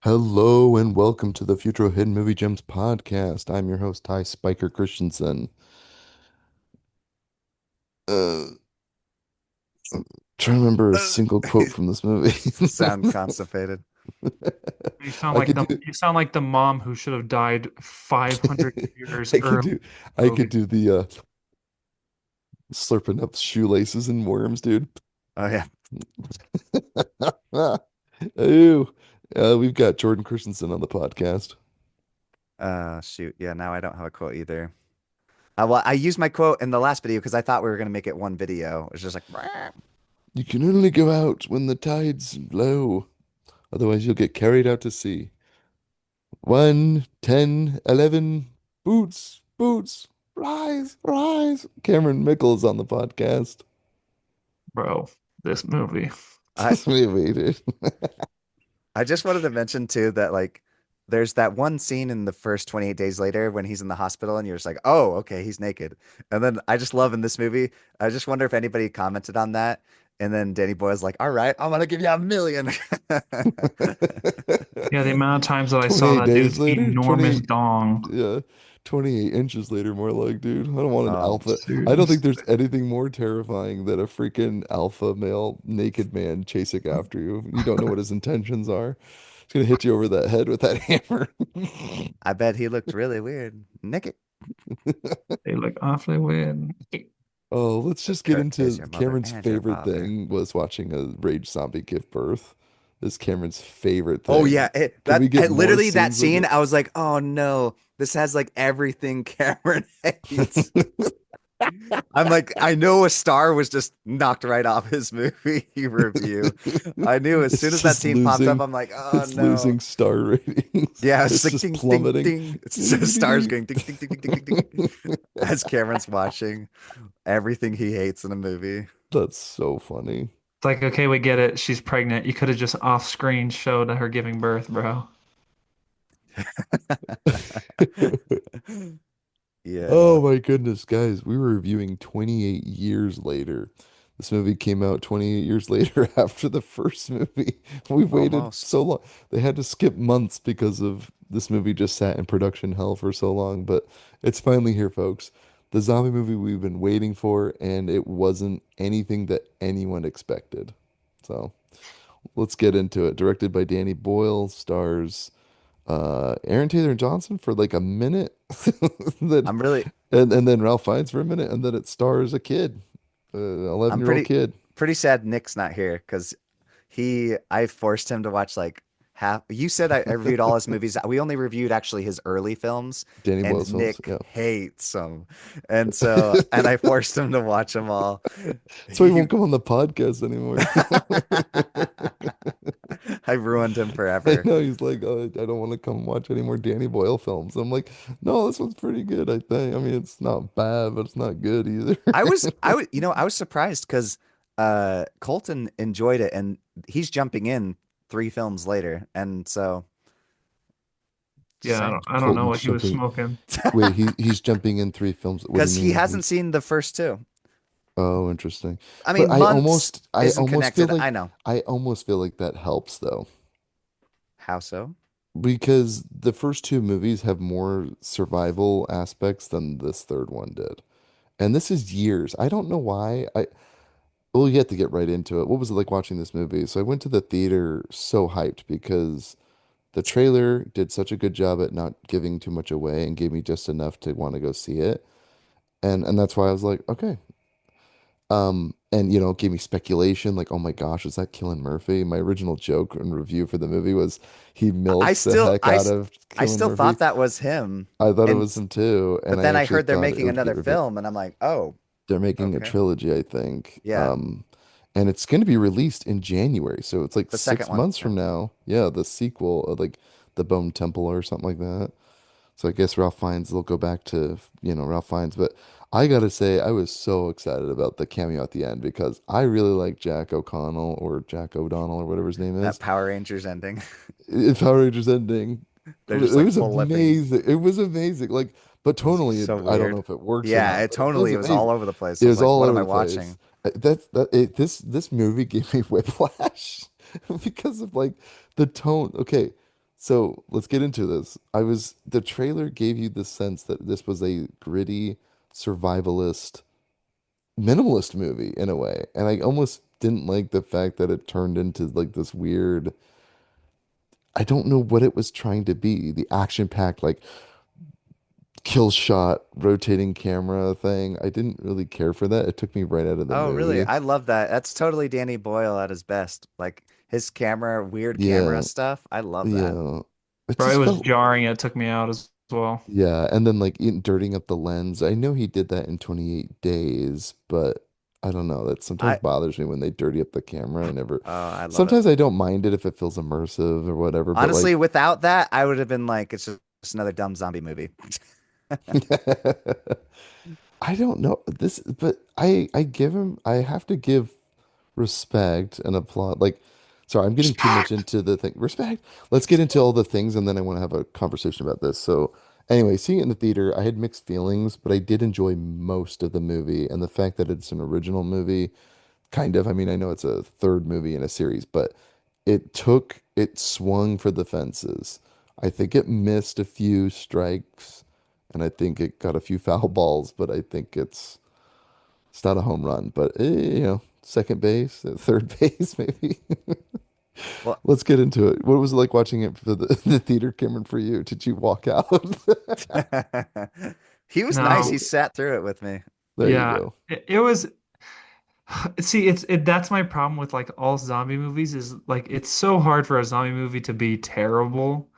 Hello and welcome to the Futro Hidden Movie Gems podcast. I'm your host, Ty Spiker Christensen. Uh, trying to remember a single quote from this movie. Sound constipated. I could do, You sound like the mom who should have died 500 years I could early do, in the I could movie. do the slurping up shoelaces and worms, dude. Oh yeah. Ooh, we've got Jordan Christensen on the podcast. Shoot. Yeah, now I don't have a quote either. Well, I used my quote in the last video because I thought we were gonna make it one video. It was just like, "Rah." You can only go out when the tide's low, otherwise you'll get carried out to sea. 1, 10, 11, boots, boots, rise, rise. Cameron Mickles on the podcast. Bro, this movie. I We waited. I just wanted to mention too that like there's that one scene in the first 28 days later when he's in the hospital and you're just like, oh, okay, he's naked. And then I just love in this movie, I just wonder if anybody commented on that. And then Danny Boyle's like, all right, I'm gonna give you 1 million. Yeah, the amount of times that I saw 28 that days dude's later, enormous 28, dong. yeah, 28 inches later, more like, dude, I don't want an Um, alpha. I don't Dude. think there's anything more terrifying than a freaking alpha male naked man chasing after you. You don't know what his intentions are. He's gonna hit you over the head with that hammer. I bet he looked really weird. Naked. They look awfully weird. Oh, let's just get Kurt is into your mother Cameron's and your favorite father. thing was watching a rage zombie give birth. This is Cameron's favorite Oh thing. yeah, Can we get more literally that scenes like scene. it? I was like, oh no, this has like everything Cameron hates. I'm like, I know a star was just knocked right off his movie review. I knew as soon It's as that just scene popped up, losing, I'm like, oh it's no. losing star ratings. Yeah, it's It's like just ding, ding, plummeting. ding. It's just stars going ding, ding, ding, ding, ding, ding, ding. As Cameron's watching everything he hates in a movie. That's so funny. It's like, okay, we get it. She's pregnant. You could have just off screen showed her giving birth, bro. Oh Yeah. my goodness, guys, we were reviewing 28 years later. This movie came out 28 years later after the first movie. We waited Almost. so long. They had to skip months because of this movie just sat in production hell for so long, but it's finally here, folks. The zombie movie we've been waiting for, and it wasn't anything that anyone expected. So let's get into it. Directed by Danny Boyle, stars Aaron Taylor Johnson for like a minute, then I'm really and then Ralph Fiennes for a minute, and then it stars a kid, 11 I'm year old pretty kid. pretty sad Nick's not here because I forced him to watch like half. You said I reviewed all his movies. We only reviewed actually his early films, Danny and Boyle's films, Nick yeah. hates them, and I forced him to watch them all. So he He won't come on the podcast anymore. I ruined him I forever. know he's like, oh, I don't want to come watch any more Danny Boyle films. I'm like, no, this one's pretty good, I think. I mean, it's not bad, but it's not good either. I was surprised because Colton enjoyed it, and he's jumping in 3 films later, and so just Yeah, saying. I don't know Colton's what he was jumping. smoking. Wait, he's jumping in 3 films. What do you Because he mean? hasn't seen the first two. Oh, interesting. I But mean, months I isn't almost feel connected. like I know. I almost feel like that helps though, How so? because the first two movies have more survival aspects than this third one did. And this is years. I don't know why. Well, you have to get right into it. What was it like watching this movie? So I went to the theater so hyped because the trailer did such a good job at not giving too much away and gave me just enough to want to go see it. And that's why I was like, okay, and gave me speculation like, oh my gosh, is that Cillian Murphy? My original joke and review for the movie was he I milks the still heck out of I Cillian still Murphy. thought that was him. I thought it And was him too, and but I then I actually heard they're thought it making would get another revealed. film and I'm like, "Oh, They're making a okay." trilogy, I think. Yeah, And it's going to be released in January, so it's like the second six one. months Yeah. from now. Yeah, the sequel, like the Bone Temple or something like that. So I guess Ralph Fiennes, they'll go back to, Ralph Fiennes. But I gotta say, I was so excited about the cameo at the end because I really like Jack O'Connell or Jack O'Donnell or whatever his name That is. Power Rangers ending. Power Rangers ending. They're It just like was full lipping. amazing. It was amazing. Like, but It was tonally, so I don't know weird. if it works or Yeah, not, it but it was totally it was all amazing. over the place. It I was was like, all "What am over I the place. watching?" This movie gave me whiplash because of like the tone. Okay, So let's get into this. The trailer gave you the sense that this was a gritty, survivalist, minimalist movie in a way. And I almost didn't like the fact that it turned into like this weird, I don't know what it was trying to be. The action-packed, like kill shot, rotating camera thing. I didn't really care for that. It took me right out of the Oh, really? movie. I love that. That's totally Danny Boyle at his best. Like his camera, weird camera Yeah, stuff. I love that. yeah. It Bro, it just was felt, jarring. It took me out as well. yeah. And then like dirtying up the lens. I know he did that in 28 days, but I don't know. That sometimes I bothers me when they dirty up the camera. I love it. Sometimes I don't mind it if it feels immersive or whatever, but Honestly, like, without that, I would have been like, it's just another dumb zombie movie. I don't know this, but I have to give respect and applaud. Like, sorry, I'm getting too much Respect. into the thing. Respect. Let's get into all the things, and then I want to have a conversation about this. So, anyway, seeing it in the theater, I had mixed feelings, but I did enjoy most of the movie, and the fact that it's an original movie, kind of. I mean, I know it's a third movie in a series, but it swung for the fences. I think it missed a few strikes, and I think it got a few foul balls, but I think it's not a home run, but second base, third base, maybe. Well, Let's get into it. What was it like watching it for the theater, Cameron, for you? Did you walk out? he was nice. He No, sat through it with me. There you yeah, go. it was. See, that's my problem with like all zombie movies is like it's so hard for a zombie movie to be terrible,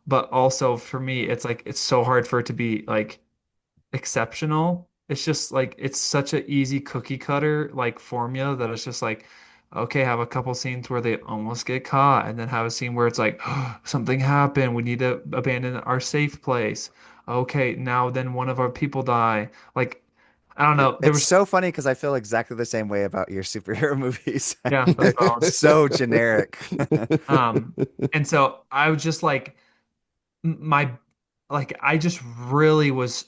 but also for me, it's like it's so hard for it to be like exceptional. It's just like it's such an easy cookie cutter like formula that it's just like, okay, have a couple scenes where they almost get caught, and then have a scene where it's like something happened. We need to abandon our safe place. Okay, now then one of our people die. Like I don't know. There It's was so funny because I feel exactly the same way about your superhero movies. yeah, that's They're valid. so generic. Um, and so I was just like my like I just really was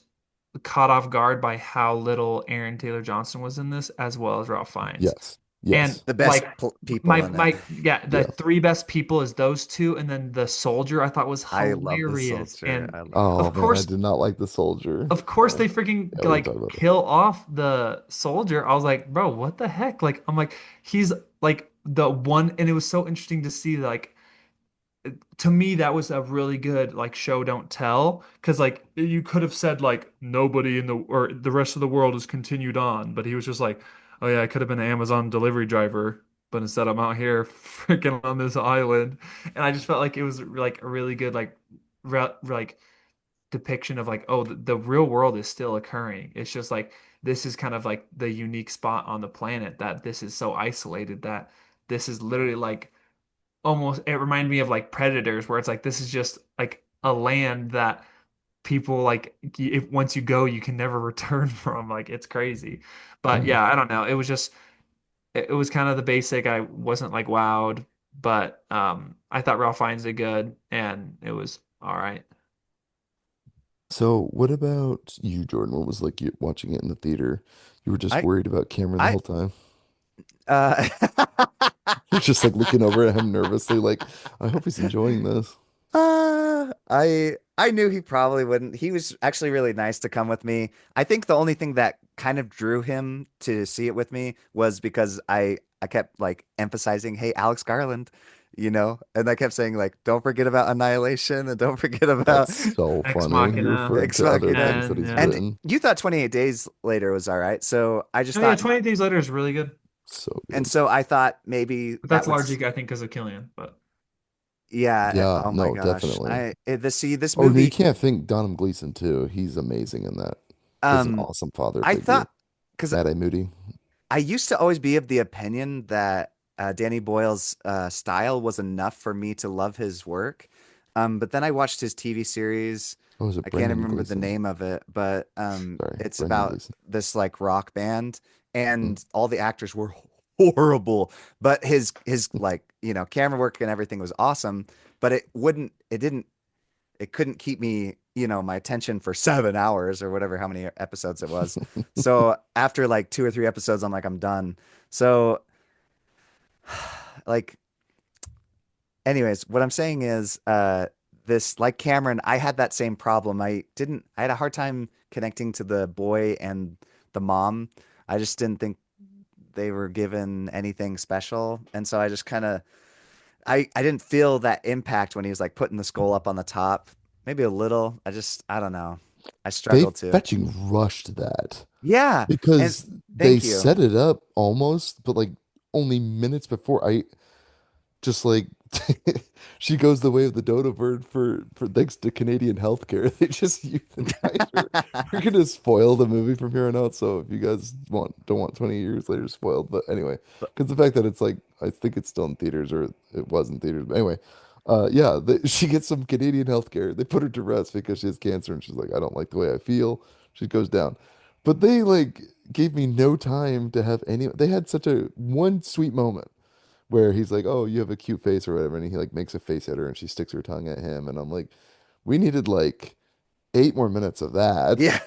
caught off guard by how little Aaron Taylor Johnson was in this, as well as Ralph Fiennes. Yes. And Yes. The best like people in it. my yeah, the Yeah. three best people is those two, and then the soldier I thought was I love the hilarious. soldier. And I love the Oh of man, I course, did not like the soldier. they freaking Yeah, we can talk like about that. kill off the soldier. I was like, bro, what the heck? Like, I'm like, he's like the one, and it was so interesting to see like to me that was a really good like show don't tell because like you could have said like nobody in the or the rest of the world has continued on, but he was just like, oh yeah, I could have been an Amazon delivery driver, but instead I'm out here freaking on this island. And I just felt like it was like a really good like like depiction of like, oh, the real world is still occurring. It's just like this is kind of like the unique spot on the planet that this is so isolated that this is literally like almost it reminded me of like Predators where it's like this is just like a land that people like if once you go you can never return from. Like it's crazy. But Mm. yeah, I don't know, it was just it was kind of the basic. I wasn't like wowed, but I thought Ralph Fiennes did good and it was all right. So, what about you, Jordan? What was like you watching it in the theater? You were just I worried about Cameron the I whole time. uh You're just like looking over at him nervously, like, I hope he's enjoying this. I knew he probably wouldn't. He was actually really nice to come with me. I think the only thing that kind of drew him to see it with me was because I kept like emphasizing, "Hey, Alex Garland," and I kept saying like, "Don't forget about Annihilation and don't forget about That's so Ex funny. You're Machina. referring Ex to other Machina." things that And he's yeah. And written. you thought 28 Days Later was all right. So I just Oh yeah, thought, 28 Days Later is really good. So and good. so I thought maybe But that that's would, largely I think because of Killian. But yeah. Yeah, Oh my no, gosh. definitely. This Oh, no, you movie, can't think Donham Gleason too. He's amazing in that. Does an um, awesome father I figure. thought, because Mad Eye Moody. I used to always be of the opinion that Danny Boyle's style was enough for me to love his work. But then I watched his TV series. Oh, is it I can't Brendan remember the Gleeson? name of it, but Sorry, it's Brendan about Gleeson. this like rock band, Mm. and all the actors were horrible. But his like camera work and everything was awesome. But it couldn't keep me, my attention for 7 hours or whatever, how many episodes it was. So after like two or three episodes, I'm like, I'm done. So like, anyways, what I'm saying is, this, like Cameron, I had that same problem. I had a hard time connecting to the boy and the mom. I just didn't think they were given anything special. And so I just kind of, I didn't feel that impact when he was like putting the skull up on the top. Maybe a little. I don't know. I They struggled to. fetching rushed that Yeah. And because they thank you. set it up almost, but like only minutes before I just like she goes the way of the dodo bird for thanks to Canadian healthcare. They just euthanize her. We're gonna spoil the movie from here on out. So if you guys don't want 20 years later spoiled, but anyway, But because the fact that it's like I think it's still in theaters or it was in theaters. But anyway, yeah, she gets some Canadian healthcare. They put her to rest because she has cancer and she's like, I don't like the way I feel. She goes down. But they like gave me no time to have any. They had such a one sweet moment where he's like, "Oh, you have a cute face or whatever," and he like makes a face at her, and she sticks her tongue at him, and I'm like, we needed like 8 more minutes of that, yeah.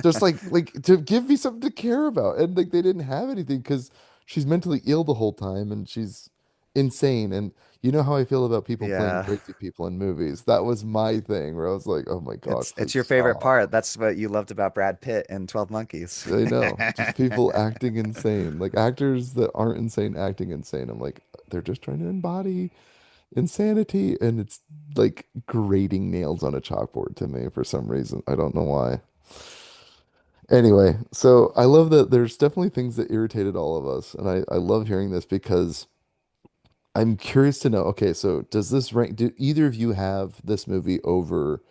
just like to give me something to care about, and like they didn't have anything because she's mentally ill the whole time, and she's insane, and you know how I feel about people playing Yeah. crazy people in movies. That was my thing where I was like, "Oh my gosh, It's please your favorite part. stop." That's what you loved about Brad Pitt in 12 Monkeys. I know, just people acting insane, like actors that aren't insane acting insane. I'm like, they're just trying to embody insanity, and it's like grating nails on a chalkboard to me for some reason. I don't know why. Anyway, so I love that there's definitely things that irritated all of us, and I love hearing this because I'm curious to know, okay, so does this rank, do either of you have this movie over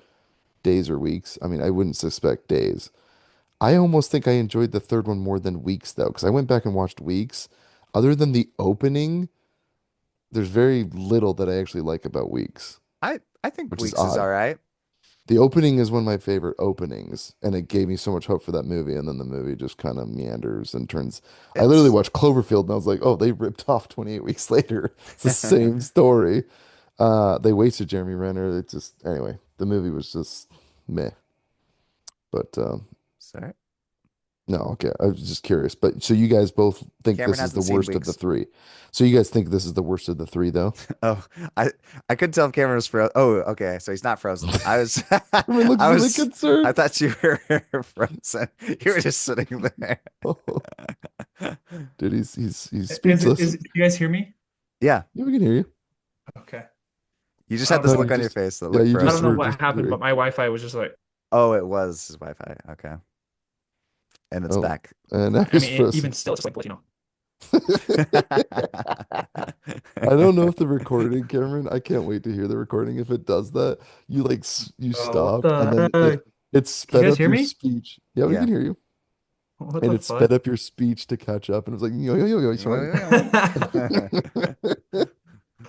days or weeks? I mean, I wouldn't suspect days. I almost think I enjoyed the third one more than weeks though, because I went back and watched weeks. Other than the opening, there's very little that I actually like about weeks, I think which is Weeks is odd. all right. The opening is one of my favorite openings, and it gave me so much hope for that movie. And then the movie just kind of meanders and turns. I literally It's watched Cloverfield, and I was like, "Oh, they ripped off 28 weeks later. It's the same story." They wasted Jeremy Renner. It just anyway, the movie was just meh. But sorry. no, okay, I was just curious. But so you guys both think Cameron this is the hasn't seen worst of the Weeks. three? So you guys think this is the worst of the three, though? Oh, I I couldn't tell if Cameron was frozen. Oh, okay. So he's not frozen. I was Cameron looks really I concerned. thought you were frozen. You were just sitting there. Dude, he's Is speechless. you guys hear me? Yeah. Yeah, we can hear you. Okay. You just I had don't know this No, look you what on your just, face that yeah, looked you I don't just know frozen. were what happened, but disappearing. my Wi-Fi was just like, Oh, it was his Wi-Fi. Okay. And it's Oh, back. and now I he's mean, frozen. even still, it's like, you know. I don't know if the recording, Cameron, I can't wait to hear the recording. If it does that, you like you What stopped and the then heck? it Can you sped guys up hear your me? speech. Yeah, we can Yeah. hear you. What And the it sped fuck? up your speech to catch up and it was like yo yo yo yo sorry.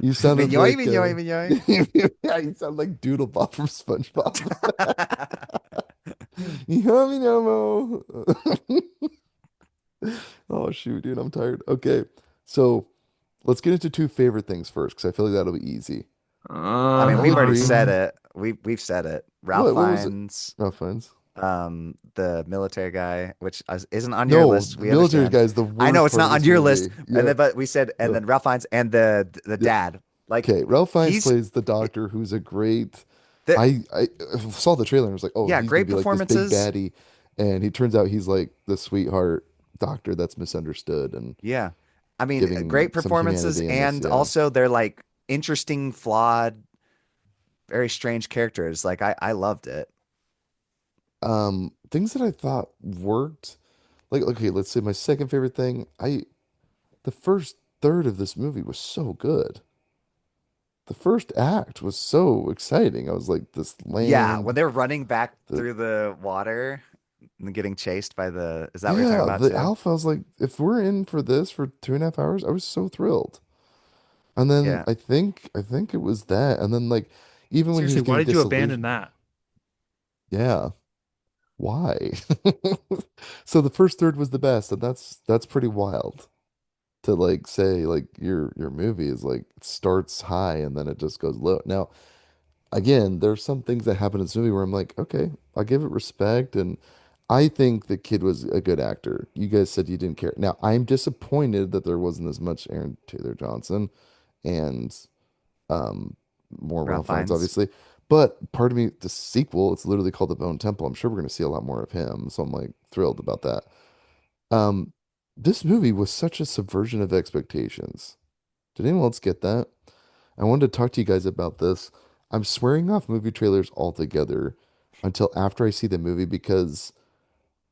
You sounded Minyoy, like minyoy, minyoy. yeah, you sound like Doodlebop from SpongeBob. You hear me no more. Oh shoot, dude, I'm tired. Okay, so let's get into two favorite things first, because I feel like that'll be easy. I mean, I we've already agree. said it. We've said it. Ralph What was it? Fiennes, No offense. the military guy, which isn't on your No, list. the We military understand. guy is the I know worst it's part of not on this your list, movie. and Yeah. then but we said, and No. then Ralph Fiennes and the Yeah. dad, like Okay. Ralph Fiennes he's plays the he- doctor who's a great. the I saw the trailer and was like, oh, yeah, he's gonna great be like this big performances. baddie, and he turns out he's like the sweetheart doctor that's misunderstood and Yeah, I mean, giving great some performances, humanity in this. and Yeah. also they're like interesting, flawed, very strange characters. Like I loved it. Things that I thought worked. Like, okay, let's say my second favorite thing. The first third of this movie was so good. The first act was so exciting. I was like, this Yeah, when land, they're running back the through the water and getting chased by the, is that what you're talking yeah, about the too? alpha. I was like, if we're in for this for 2.5 hours, I was so thrilled. And then Yeah. I think it was that. And then like even when he Seriously, was why getting did you abandon disillusioned, that? yeah, why? So the first third was the best, and that's pretty wild to like say like your movie is like it starts high and then it just goes low. Now, again, there's some things that happen in this movie where I'm like, okay, I'll give it respect, and I think the kid was a good actor. You guys said you didn't care. Now, I'm disappointed that there wasn't as much Aaron Taylor Johnson and um more Ralph Ralph Fiennes, Fiennes. obviously. But part of me, the sequel, it's literally called The Bone Temple. I'm sure we're going to see a lot more of him. So I'm like thrilled about that. Um, this movie was such a subversion of expectations. Did anyone else get that? I wanted to talk to you guys about this. I'm swearing off movie trailers altogether until after I see the movie because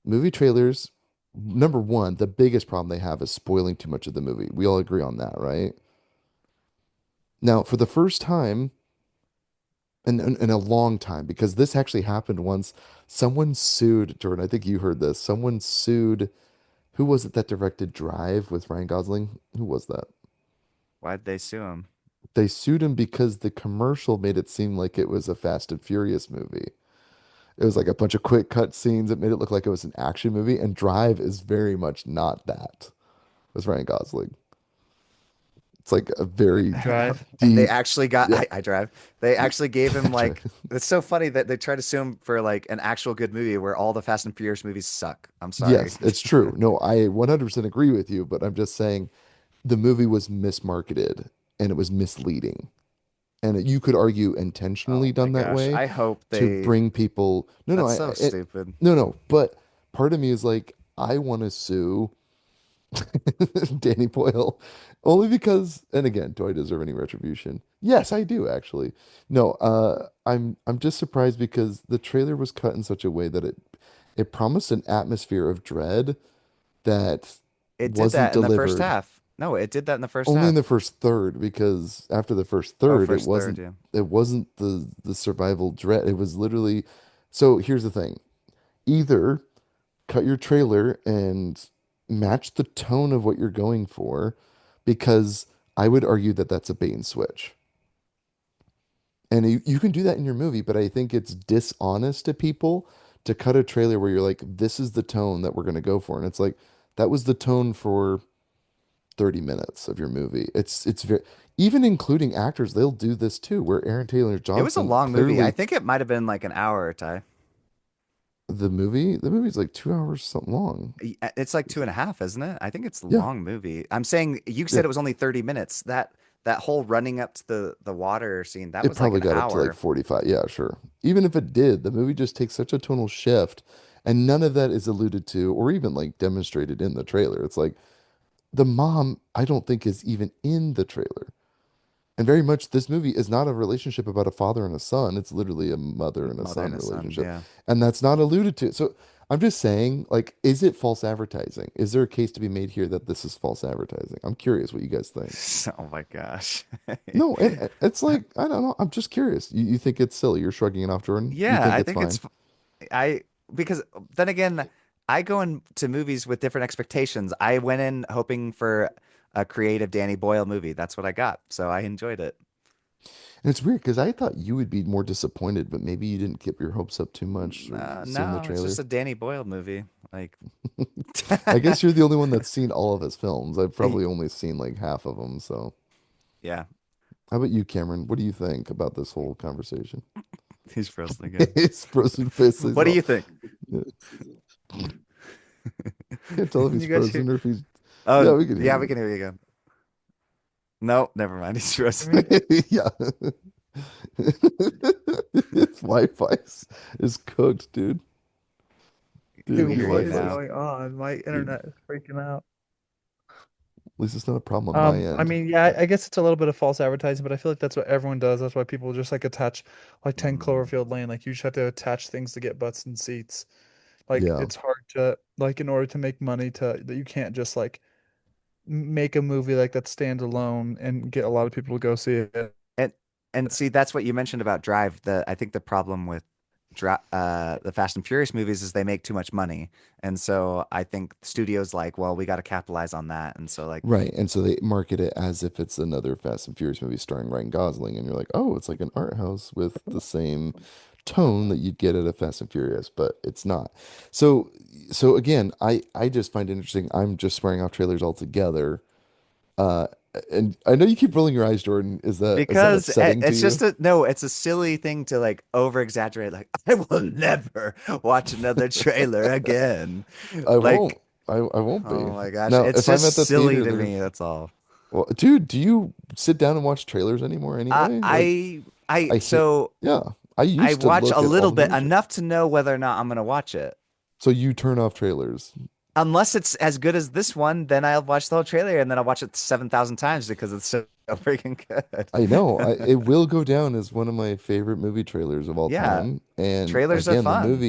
movie trailers, number one, the biggest problem they have is spoiling too much of the movie. We all agree on that, right? Now, for the first time in a long time, because this actually happened once, someone sued, Jordan, I think you heard this. Someone sued, who was it that directed Drive with Ryan Gosling? Who was that? Why'd they sue him? They sued him because the commercial made it seem like it was a Fast and Furious movie. It was like a bunch of quick cut scenes. It made it look like it was an action movie, and Drive is very much not that. With Ryan Gosling. It's like a very Drive. And they deep, actually got yeah, I drive. They actually gave him Drive. like it's so funny that they try to sue him for like an actual good movie where all the Fast and Furious movies suck. I'm sorry. Yes, it's true. No, I 100% agree with you, but I'm just saying the movie was mismarketed and it was misleading. And you could argue Oh intentionally my done that gosh. way I hope to they bring people. No, no, that's so stupid. no. But part of me is like, I want to sue Danny Boyle only because, and again, do I deserve any retribution? Yes, I do actually. No, I'm just surprised because the trailer was cut in such a way that it promised an atmosphere of dread that It did wasn't that in the first delivered. half. No, it did that in the first Only in the half. first third, because after the first Oh, third, first third, yeah. it wasn't the survival dread. It was literally. So here's the thing: either cut your trailer and match the tone of what you're going for, because I would argue that that's a bait and switch. And you can do that in your movie, but I think it's dishonest to people to cut a trailer where you're like, this is the tone that we're going to go for. And it's like, that was the tone for 30 minutes of your movie. It's very, even including actors, they'll do this too, where Aaron Taylor It was a Johnson long movie. I clearly think it might have been like an hour, Ty. the movie's like 2 hours something long. It's like two and a half, isn't it? I think it's a Yeah. long movie. I'm saying you Yeah. said it was only 30 minutes. That whole running up to the water scene, that It was like probably an got up to like hour. 45. Yeah, sure. Even if it did, the movie just takes such a tonal shift and none of that is alluded to or even like demonstrated in the trailer. It's like the mom, I don't think is even in the trailer. And very much this movie is not a relationship about a father and a son. It's literally a mother and a Mother son and a son, relationship. yeah. And that's not alluded to. So I'm just saying, like, is it false advertising? Is there a case to be made here that this is false advertising? I'm curious what you guys think. Oh my gosh. No, and it's like, I don't know. I'm just curious. You think it's silly. You're shrugging it off, Jordan. You Yeah, think I it's think fine. I because then again, I go into movies with different expectations. I went in hoping for a creative Danny Boyle movie. That's what I got. So I enjoyed it. And it's weird because I thought you would be more disappointed, but maybe you didn't get your hopes up too much or seeing the No, it's just trailer. a Danny Boyle movie. Like I guess you're the only one that's seen all of his films. I've probably only seen like half of them. So, yeah, how about you, Cameron? What do you think about this whole conversation? he's frozen again. His frozen face is What do all. you think? Yeah. Can't tell if Can he's you guys hear? frozen or if he's. Yeah, Oh, we can hear yeah, we you. can hear you again. No, never mind. He's I frozen. mean, Yeah. His Wi-Fi is cooked, dude. Dude, We his hear what you is Wi-Fi now. is. going on? My Dude, internet is freaking out. at least it's not a problem on my I end. mean, yeah, I guess it's a little bit of false advertising, but I feel like that's what everyone does. That's why people just like attach like 10 Mm. Cloverfield Lane. Like you just have to attach things to get butts and seats. Like Yeah. it's hard to like in order to make money to that you can't just like make a movie like that stand alone and get a lot of people to go see it. And see, that's what you mentioned about Drive. I think the problem with the Fast and Furious movies is they make too much money, and so I think studios like, well, we got to capitalize on that, and so like, Right. And so they market it as if it's another Fast and Furious movie starring Ryan Gosling. And you're like, oh, it's like an art house with the same tone that you'd get at a Fast and Furious, but it's not. So so again, I just find it interesting. I'm just swearing off trailers altogether. Uh and I know you keep rolling your eyes, Jordan. Is that because upsetting to it's just you? a no, it's a silly thing to like over exaggerate. Like, I will never watch another trailer again. I won't. Like, I won't be. oh my gosh, Now, it's if I'm just at the silly theater, to there's me. That's all. well, dude, do you sit down and watch trailers anymore I anyway? Like I I I hate, so yeah. I I used to watch a look at all little the bit, movie trailers. enough to know whether or not I'm gonna watch it. So you turn off trailers. Unless it's as good as this one, then I'll watch the whole trailer and then I'll watch it 7,000 times because it's so freaking I know. good. It will go down as one of my favorite movie trailers of all Yeah, time. And trailers are again, fun.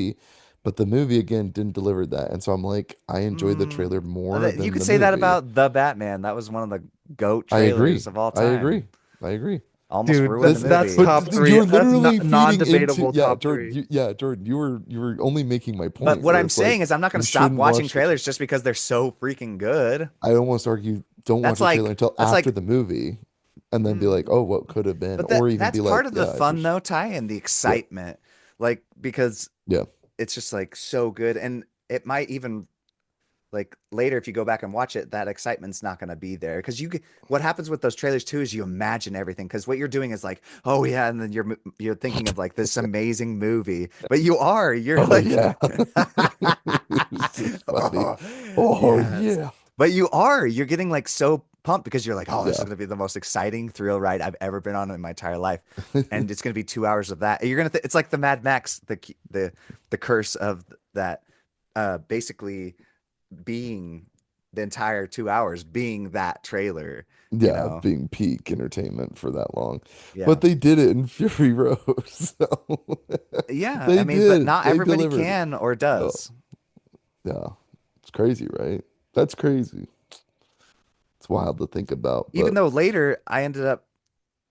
the movie again didn't deliver that. And so I'm like, I enjoyed the Mm, trailer more you than could the say that movie. about The Batman. That was one of the GOAT I agree. trailers of all I agree. time. I agree. Almost Dude, ruined the that's movie. top But three. you're That's literally feeding into non-debatable yeah, top Jordan. three. Jordan. You were only making my But point what where I'm it's saying like is I'm not going you to stop shouldn't watching watch the. trailers just because they're so freaking good. I almost argue don't watch That's a trailer like until that's after like the movie, and then be like, mm, oh, what could have been, but or even that's be like, part of the yeah, I fun wish. though, Ty, and the Yeah, excitement. Like because yeah. it's just like so good and it might even like later if you go back and watch it that excitement's not going to be there because what happens with those trailers too is you imagine everything because what you're doing is like oh yeah and then you're thinking of like this amazing movie but you're Oh like yeah. It's so funny. oh Oh yes yeah. but you're getting like so pumped because you're like oh this is Yeah. going to be the most exciting thrill ride I've ever been on in my entire life and it's going to be 2 hours of that you're going to it's like the Mad Max the curse of that basically being the entire 2 hours being that trailer, you Yeah, know? being peak entertainment for that long. Yeah. But they did it in Fury Road. So Yeah. I they mean, but did. not They everybody delivered. can or Oh, does. yeah. It's crazy, right? That's crazy. It's wild to think about, Even but though later I ended up,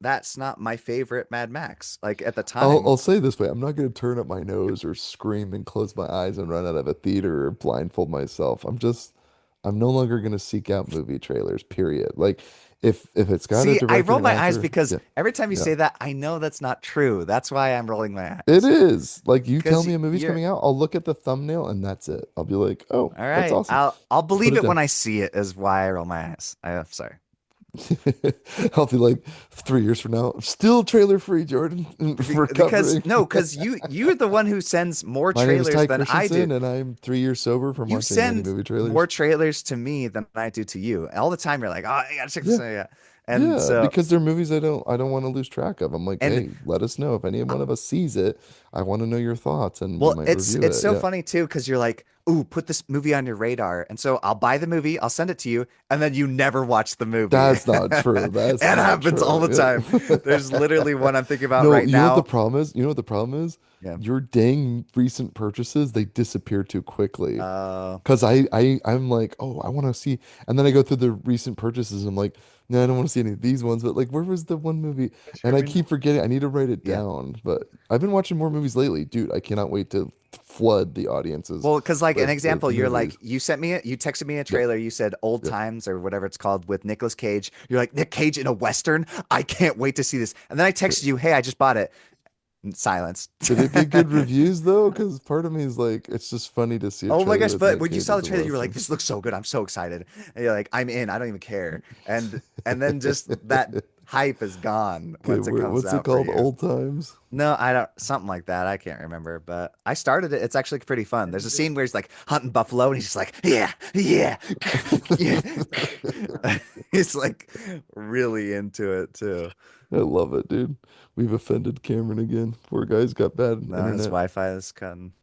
that's not my favorite Mad Max. Like at the I'll time, say this way, I'm not going to turn up my nose or scream and close my eyes and run out of a theater or blindfold myself. I'm no longer going to seek out movie trailers, period. Like if it's got a see, I director roll and my eyes actor, because yeah, every time you yeah. say that, I know that's not true. That's why I'm rolling my It eyes. is. Like you tell Because me a movie's you're, coming out, I'll look at the thumbnail and that's it. I'll be like, "Oh, all that's right. awesome." I'll I'll put believe it it down. when I see it is why I roll my eyes. I'm sorry. I'll be like 3 years from now, still trailer free, Jordan, for Because covering. no, because you're the one who sends more My name is trailers Ty than I do. Christensen, and I'm 3 years sober from You watching many send movie more trailers. trailers to me than I do to you. All the time you're like, oh, I gotta check this Yeah. out. Yeah. And Yeah, so because they're movies I don't want to lose track of. I'm like, and hey, let us know if any uh, one of us sees it. I want to know your thoughts, and we well, might it's review it's it. so Yeah, funny too, because you're like, ooh, put this movie on your radar. And so I'll buy the movie, I'll send it to you, and then you never watch the movie. that's not true. That's It not happens all the time. true. There's literally one I'm thinking about No, right you know what the now. problem is? You know what the problem is? Yeah. Your dang recent purchases, they disappear too quickly. Uh, Because I'm like, oh, I want to see, and then I go through the recent purchases. And I'm like, no, I don't want to see any of these ones. But like, where was the one movie? And I keep forgetting. I need to write it yeah. down. But I've been watching more movies lately, dude. I cannot wait to flood the audiences Well, because like an with example, you're like movies. you texted me a Yeah, trailer. You said "Old yeah. Times" or whatever it's called with Nicolas Cage. You're like Nick Cage in a western. I can't wait to see this. And then I texted you, "Hey, I just bought it." Silence. Did it get good reviews though? Because part of me is like, it's just funny to see a Oh my trailer gosh! with But Nick when you Cage saw the as a trailer, you were like, Western. "This looks so good! I'm so excited!" And you're like, "I'm in. I don't even care." And then just that hype is gone Okay, once it comes what's it out for called? you. Old Times? No, I don't. Something like that. I can't remember, but I started it. It's actually pretty fun. There's a scene where he's like hunting buffalo, and he's just like, yeah, yeah, yeah. He's like really into it too. I love it, dude. We've offended Cameron again. Poor guy's got bad No, his internet. Wi-Fi is cutting.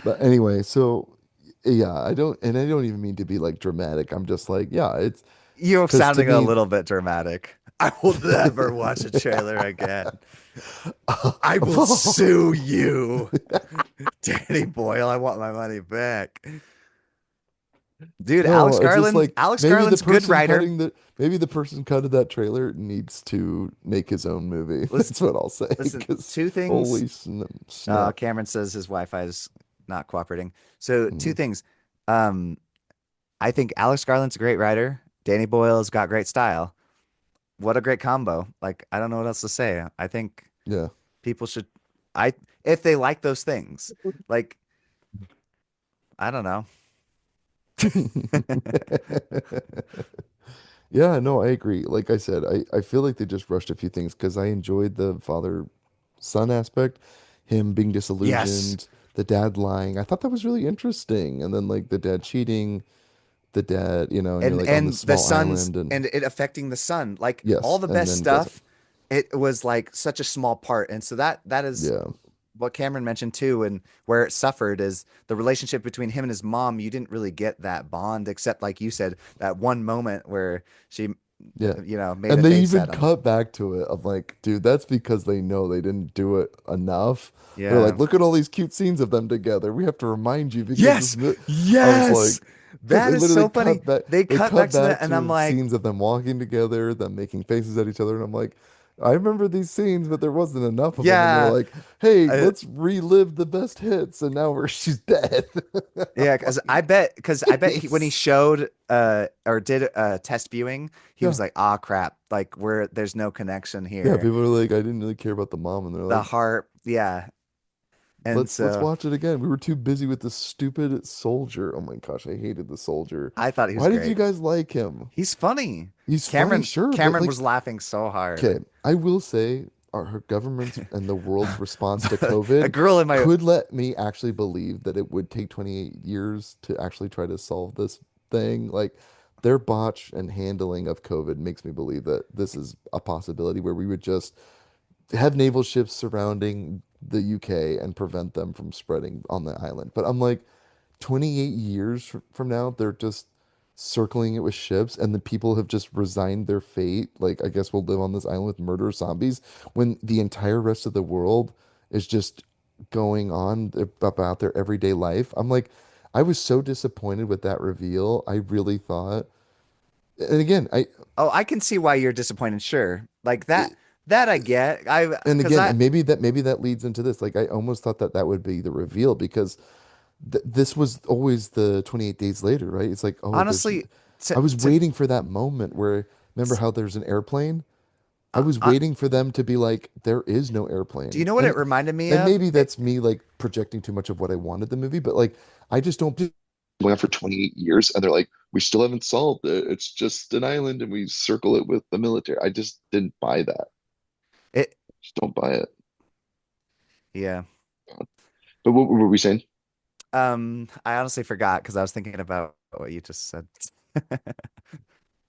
But anyway, so yeah, I don't even mean to be like dramatic. I'm just like, yeah, it's You're because to sounding a me, little bit dramatic. I will never watch a trailer again. I will sue you, Danny Boyle. I want my money back, dude. no, it's just like Alex Garland's a good writer. maybe the person cutting that trailer needs to make his own movie. Listen, That's what I'll say. listen. Because Two things. holy snap. Cameron says his Wi-Fi is not cooperating. So two Mhm. things. Um, I think Alex Garland's a great writer. Danny Boyle's got great style. What a great combo. Like, I don't know what else to say. I think Yeah. people should, I, if they like those things, like, I don't know. Yeah, no, I agree. Like I said, I feel like they just rushed a few things because I enjoyed the father son aspect, him being Yes. disillusioned, the dad lying. I thought that was really interesting. And then like the dad cheating, the dad, and you're like on this And the small sun's island and and it affecting the sun. Like all yes, the and best then doesn't. stuff it was like such a small part. And so that is Yeah. what Cameron mentioned too, and where it suffered is the relationship between him and his mom. You didn't really get that bond, except like you said, that one moment where she, Yeah. made a And they face even at him. cut back to it. I'm like, dude, that's because they know they didn't do it enough. They're like, Yeah. look at all these cute scenes of them together. We have to remind you because Yes. this I was Yes. like, because That they is literally so funny. cut back They they cut back cut to that, back and I'm to like, scenes of them walking together, them making faces at each other, and I'm like, I remember these scenes, but there wasn't enough of them. And they're yeah, like, hey, uh, let's relive the best hits, and now we're she's dead. I'm yeah. like, Because I bet when he jeez. showed or did test viewing, he was Yeah. like, ah, crap. Like there's no connection Yeah, here. people are like, I didn't really care about the mom, and they're The like, heart, yeah. And let's so watch it again. We were too busy with the stupid soldier. Oh my gosh, I hated the soldier. I thought he was Why did you great. guys like him? He's funny. He's funny, sure, but Cameron like, was laughing so hard. okay, I will say our government's and the world's response to A COVID girl in my could let me actually believe that it would take 28 years to actually try to solve this thing. Like their botch and handling of COVID makes me believe that this is a possibility where we would just have naval ships surrounding the UK and prevent them from spreading on the island. But I'm like, 28 years from now, they're just circling it with ships, and the people have just resigned their fate. Like, I guess we'll live on this island with murder zombies when the entire rest of the world is just going on about their everyday life. I'm like, I was so disappointed with that reveal. I really thought, and again, Oh, I can see why you're disappointed. Sure. Like that I get. and Cause again, I, and maybe that leads into this. Like, I almost thought that that would be the reveal because this was always the 28 days later, right? It's like, oh, there's, honestly, I was to, waiting for that moment where, remember how there's an airplane? I uh, was uh, waiting for them to be like, there is no do you airplane. know what it reminded me And of? maybe that's me like projecting too much of what I wanted the movie, but like, I just don't going on for 28 years and they're like, we still haven't solved it. It's just an island and we circle it with the military. I just didn't buy that. It, Just don't buy it. yeah. But what were we saying? I honestly forgot because I was thinking about what you just said.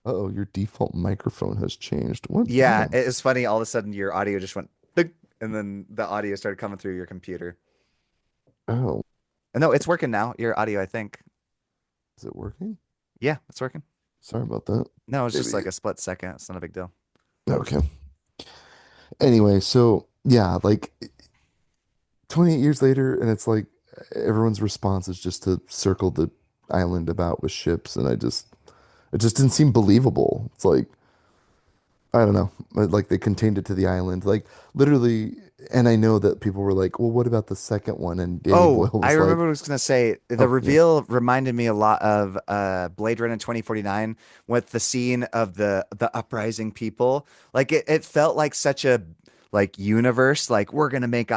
Uh-oh, your default microphone has changed. What? Yeah, Oh, it was funny. All of a sudden, your audio just went, "Ding," and then the audio started coming through your computer. oh, And no, it's working now. Your audio, I think. is it working? Yeah, it's working. Sorry about that. No, it's just Maybe. like a split second. It's not a big deal. Okay. Anyway, so yeah, like 28 years later, and it's like everyone's response is just to circle the island about with ships, and it just didn't seem believable. It's like, I don't know, like they contained it to the island, like literally. And I know that people were like, well, what about the second one? And Danny Oh, Boyle I was remember like, what I was gonna say. The oh, yeah, reveal reminded me a lot of Blade Runner 2049 with the scene of the uprising people. Like it felt like such a like universe. Like we're gonna make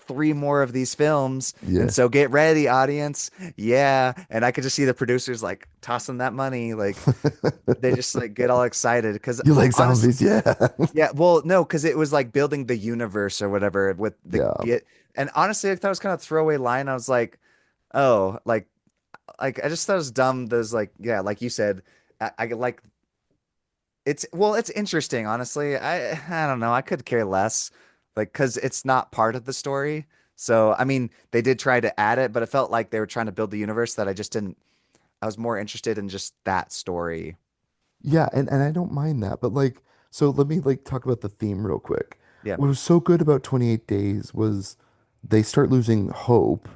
three more of these films, and yeah. so get ready, audience. Yeah, and I could just see the producers like tossing that money. Like they just like get all excited because You like honestly, zombies? Yeah. yeah, well, no, because it was like building the universe or whatever with the Yeah. get. And honestly, I thought it was kind of throwaway line. I was like, oh, like I just thought it was dumb. There's like, yeah, like you said, I like it's well, it's interesting, honestly. I don't know. I could care less, like, because it's not part of the story. So I mean, they did try to add it, but it felt like they were trying to build the universe that I just didn't. I was more interested in just that story. Yeah, and I don't mind that, but like, so let me like talk about the theme real quick. Yeah. What was so good about 28 Days was they start losing hope,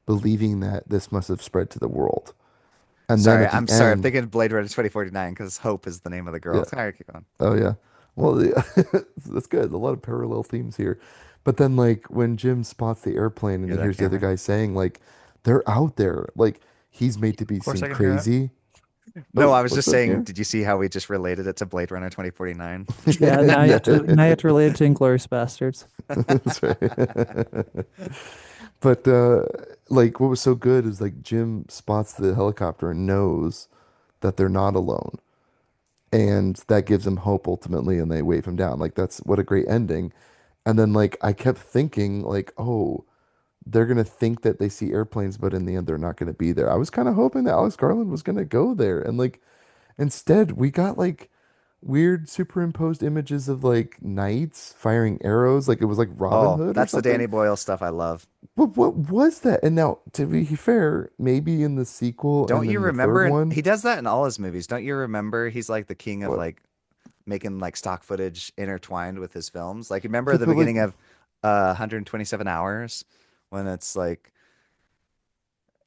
believing that this must have spread to the world. And then Sorry, at the I'm sorry. I'm end, thinking of Blade Runner 2049 because Hope is the name of the girl. yeah, Sorry, keep going. oh yeah. Well, yeah, that's good. A lot of parallel themes here. But then like when Jim spots the airplane and Hear he that, hears the other Cameron? guy saying like they're out there, like he's made to be Of course, seem I can hear it. crazy. No, Oh, I was what's just up, saying, Cameron? did you see how we just related it to Blade Runner 2049? Yeah, Yeah. now you have to relate it to Inglourious Bastards. That's right. But like what was so good is like Jim spots the helicopter and knows that they're not alone. And that gives him hope ultimately and they wave him down. Like that's what a great ending. And then like I kept thinking like, oh, they're gonna think that they see airplanes, but in the end they're not gonna be there. I was kind of hoping that Alex Garland was gonna go there. And like instead we got like weird superimposed images of like knights firing arrows, like it was like Robin Oh, Hood or that's the something. Danny Boyle stuff I love. But what was that? And now, to be fair, maybe in the sequel Don't and you in the third remember? one, He does that in all his movies. Don't you remember? He's like the king of what? like making like stock footage intertwined with his films. Like remember Yeah, the but like beginning of 127 Hours when it's like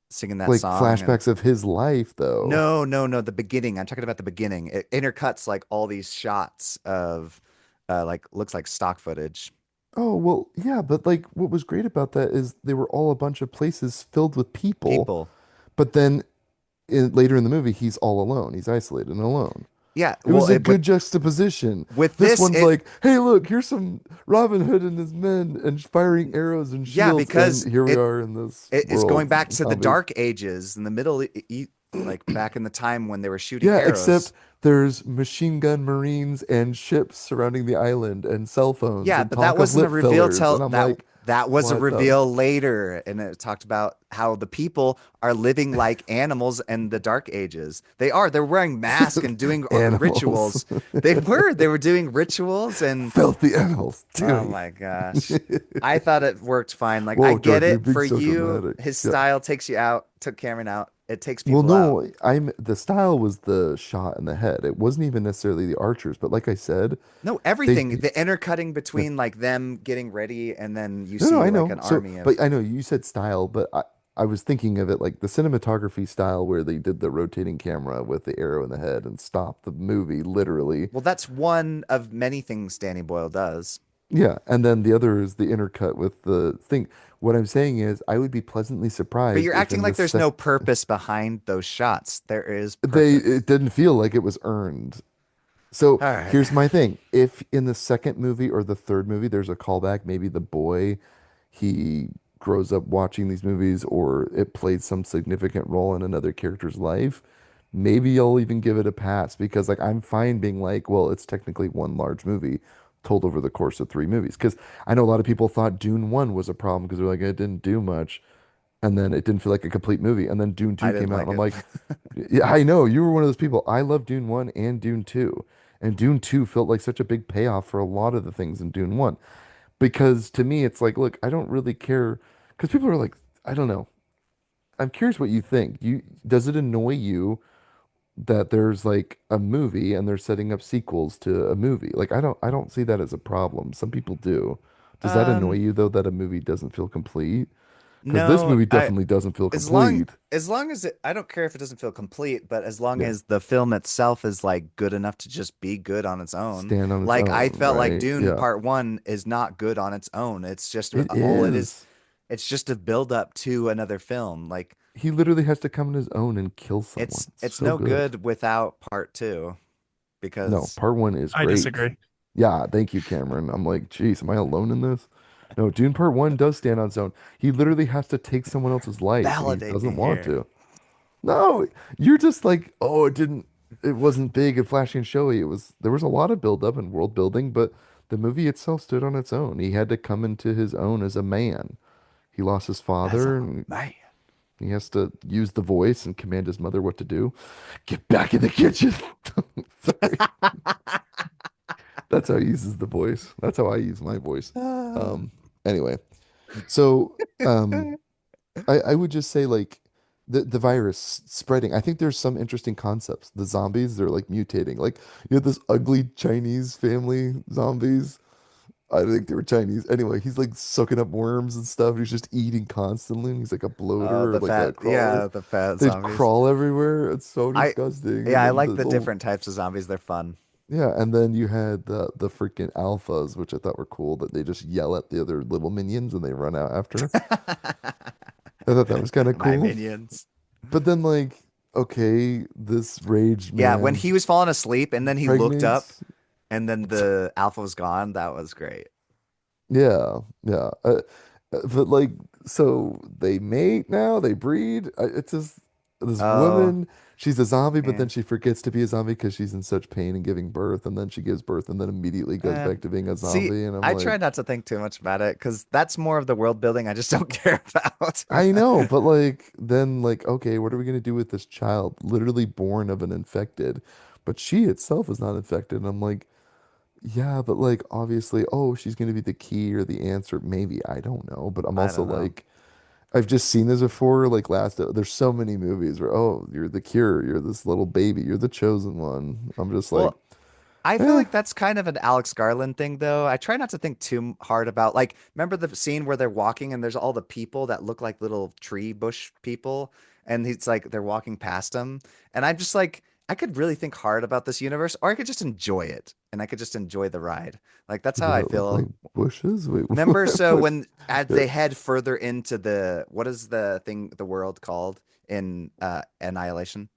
singing that song and flashbacks of his life, though. no, no, no, the beginning. I'm talking about the beginning. It intercuts like all these shots of like looks like stock footage. Oh, well, yeah, but like what was great about that is they were all a bunch of places filled with people, People. but then later in the movie, he's all alone. He's isolated and alone. Yeah, It well, was a good juxtaposition. with This this one's it like, hey, look, here's some Robin Hood and his men and firing arrows and yeah, shields, and because here we are in this it's going world, back to the zombies. Dark Ages in the Middle like back in the time when they were shooting Yeah, except arrows. there's machine gun marines and ships surrounding the island and cell phones Yeah, and but that talk of wasn't a lip reveal fillers. till And I'm like, that was a what the reveal later, and it talked about how the people are living like animals in the Dark Ages. They're wearing masks and doing animals? rituals. They were doing rituals and Filthy animals oh doing. my gosh. I thought it worked fine. Like I Whoa, get Jordan, you're it being for so you. dramatic. His Yeah. style takes you out, took Cameron out. It takes Well, people out. no, I'm the style was the shot in the head. It wasn't even necessarily the archers, but like I said, No, they everything, the intercutting yeah. between like them getting ready and then you No, no, see I like know. an So, army of but I know you said style, but I was thinking of it like the cinematography style where they did the rotating camera with the arrow in the head and stopped the movie literally. well, that's one of many things Danny Boyle does. Yeah, and then the other is the intercut with the thing. What I'm saying is I would be pleasantly But surprised you're if acting in the like there's sec no purpose behind those shots. There is they purpose. it didn't feel like it was earned. So All right. here's my thing. If in the second movie or the third movie there's a callback, maybe the boy he grows up watching these movies or it played some significant role in another character's life, maybe I'll even give it a pass because like I'm fine being like, well, it's technically one large movie told over the course of three movies. Because I know a lot of people thought Dune 1 was a problem because they're like, it didn't do much. And then it didn't feel like a complete movie. And then Dune I 2 didn't came out, and like I'm it. like, yeah, I know you were one of those people. I love Dune 1 and Dune 2. And Dune 2 felt like such a big payoff for a lot of the things in Dune 1. Because to me, it's like, look, I don't really care. Because people are like, I don't know. I'm curious what you think. Does it annoy you that there's like a movie and they're setting up sequels to a movie? Like I don't see that as a problem. Some people do. Does that annoy Um, you though that a movie doesn't feel complete? Because this no, movie I definitely doesn't feel as long complete. as long as it I don't care if it doesn't feel complete, but as long Yeah. as the film itself is like good enough to just be good on its own. Stand on its Like I own, felt like right? Dune Yeah. Part 1 is not good on its own. It's just It all it is. is. It's just a build up to another film. Like He literally has to come on his own and kill someone. It's it's so no good. good without Part 2 No, because part one is I great. disagree. Yeah, thank you, Cameron. I'm like, geez, am I alone in this? No, Dune Part One does stand on its own. He literally has to take someone else's life, and he validate me doesn't want here. to. No, you're just like, oh, it wasn't big and flashy and showy. There was a lot of build up and world building, but the movie itself stood on its own. He had to come into his own as a man. He lost his As a father, and man. he has to use the voice and command his mother what to do. Get back in the kitchen. Sorry. That's how he uses the voice. That's how I use my voice. Um, anyway, so um, I would just say like the virus spreading. I think there's some interesting concepts. The zombies, they're like mutating. Like you had this ugly Chinese family zombies. I think they were Chinese. Anyway, he's like sucking up worms and stuff. He's just eating constantly. And he's like a bloater or The like a fat, crawler. yeah, the fat They zombies. crawl everywhere. It's so I, disgusting. yeah, And I then like the the little different types of zombies. They're fun. yeah, and then you had the freaking alphas, which I thought were cool, that they just yell at the other little minions and they run out after. I thought that was kind of My cool. minions. But then like, okay, this raged Yeah, when man he was falling asleep and then he looked up impregnates. and then the alpha was gone, that was great. Yeah, yeah. But like, so they mate now, they breed. It's just this Oh, woman. She's a zombie, but then man. she forgets to be a zombie because she's in such pain and giving birth, and then she gives birth and then immediately goes Uh, back to being a see, zombie. And I'm I like, try not to think too much about it because that's more of the world building I just don't care about. I know, but like then like okay, what are we gonna do with this child literally born of an infected? but she itself is not infected. And I'm like, yeah, but like obviously, oh, she's gonna be the key or the answer. Maybe, I don't know. But I'm I also don't know. like, I've just seen this before. Like there's so many movies where, oh, you're the cure, you're this little baby, you're the chosen one. I'm just like, Well, I feel eh, like that's kind of an Alex Garland thing, though. I try not to think too hard about, like, remember the scene where they're walking and there's all the people that look like little tree bush people, and he's like they're walking past him, and I'm just like, I could really think hard about this universe, or I could just enjoy it, and I could just enjoy the ride. Like that's how people I that look like feel. bushes. Wait, Remember, what? so Bush? when as Yeah. they head further into the what is the thing the world called in Annihilation?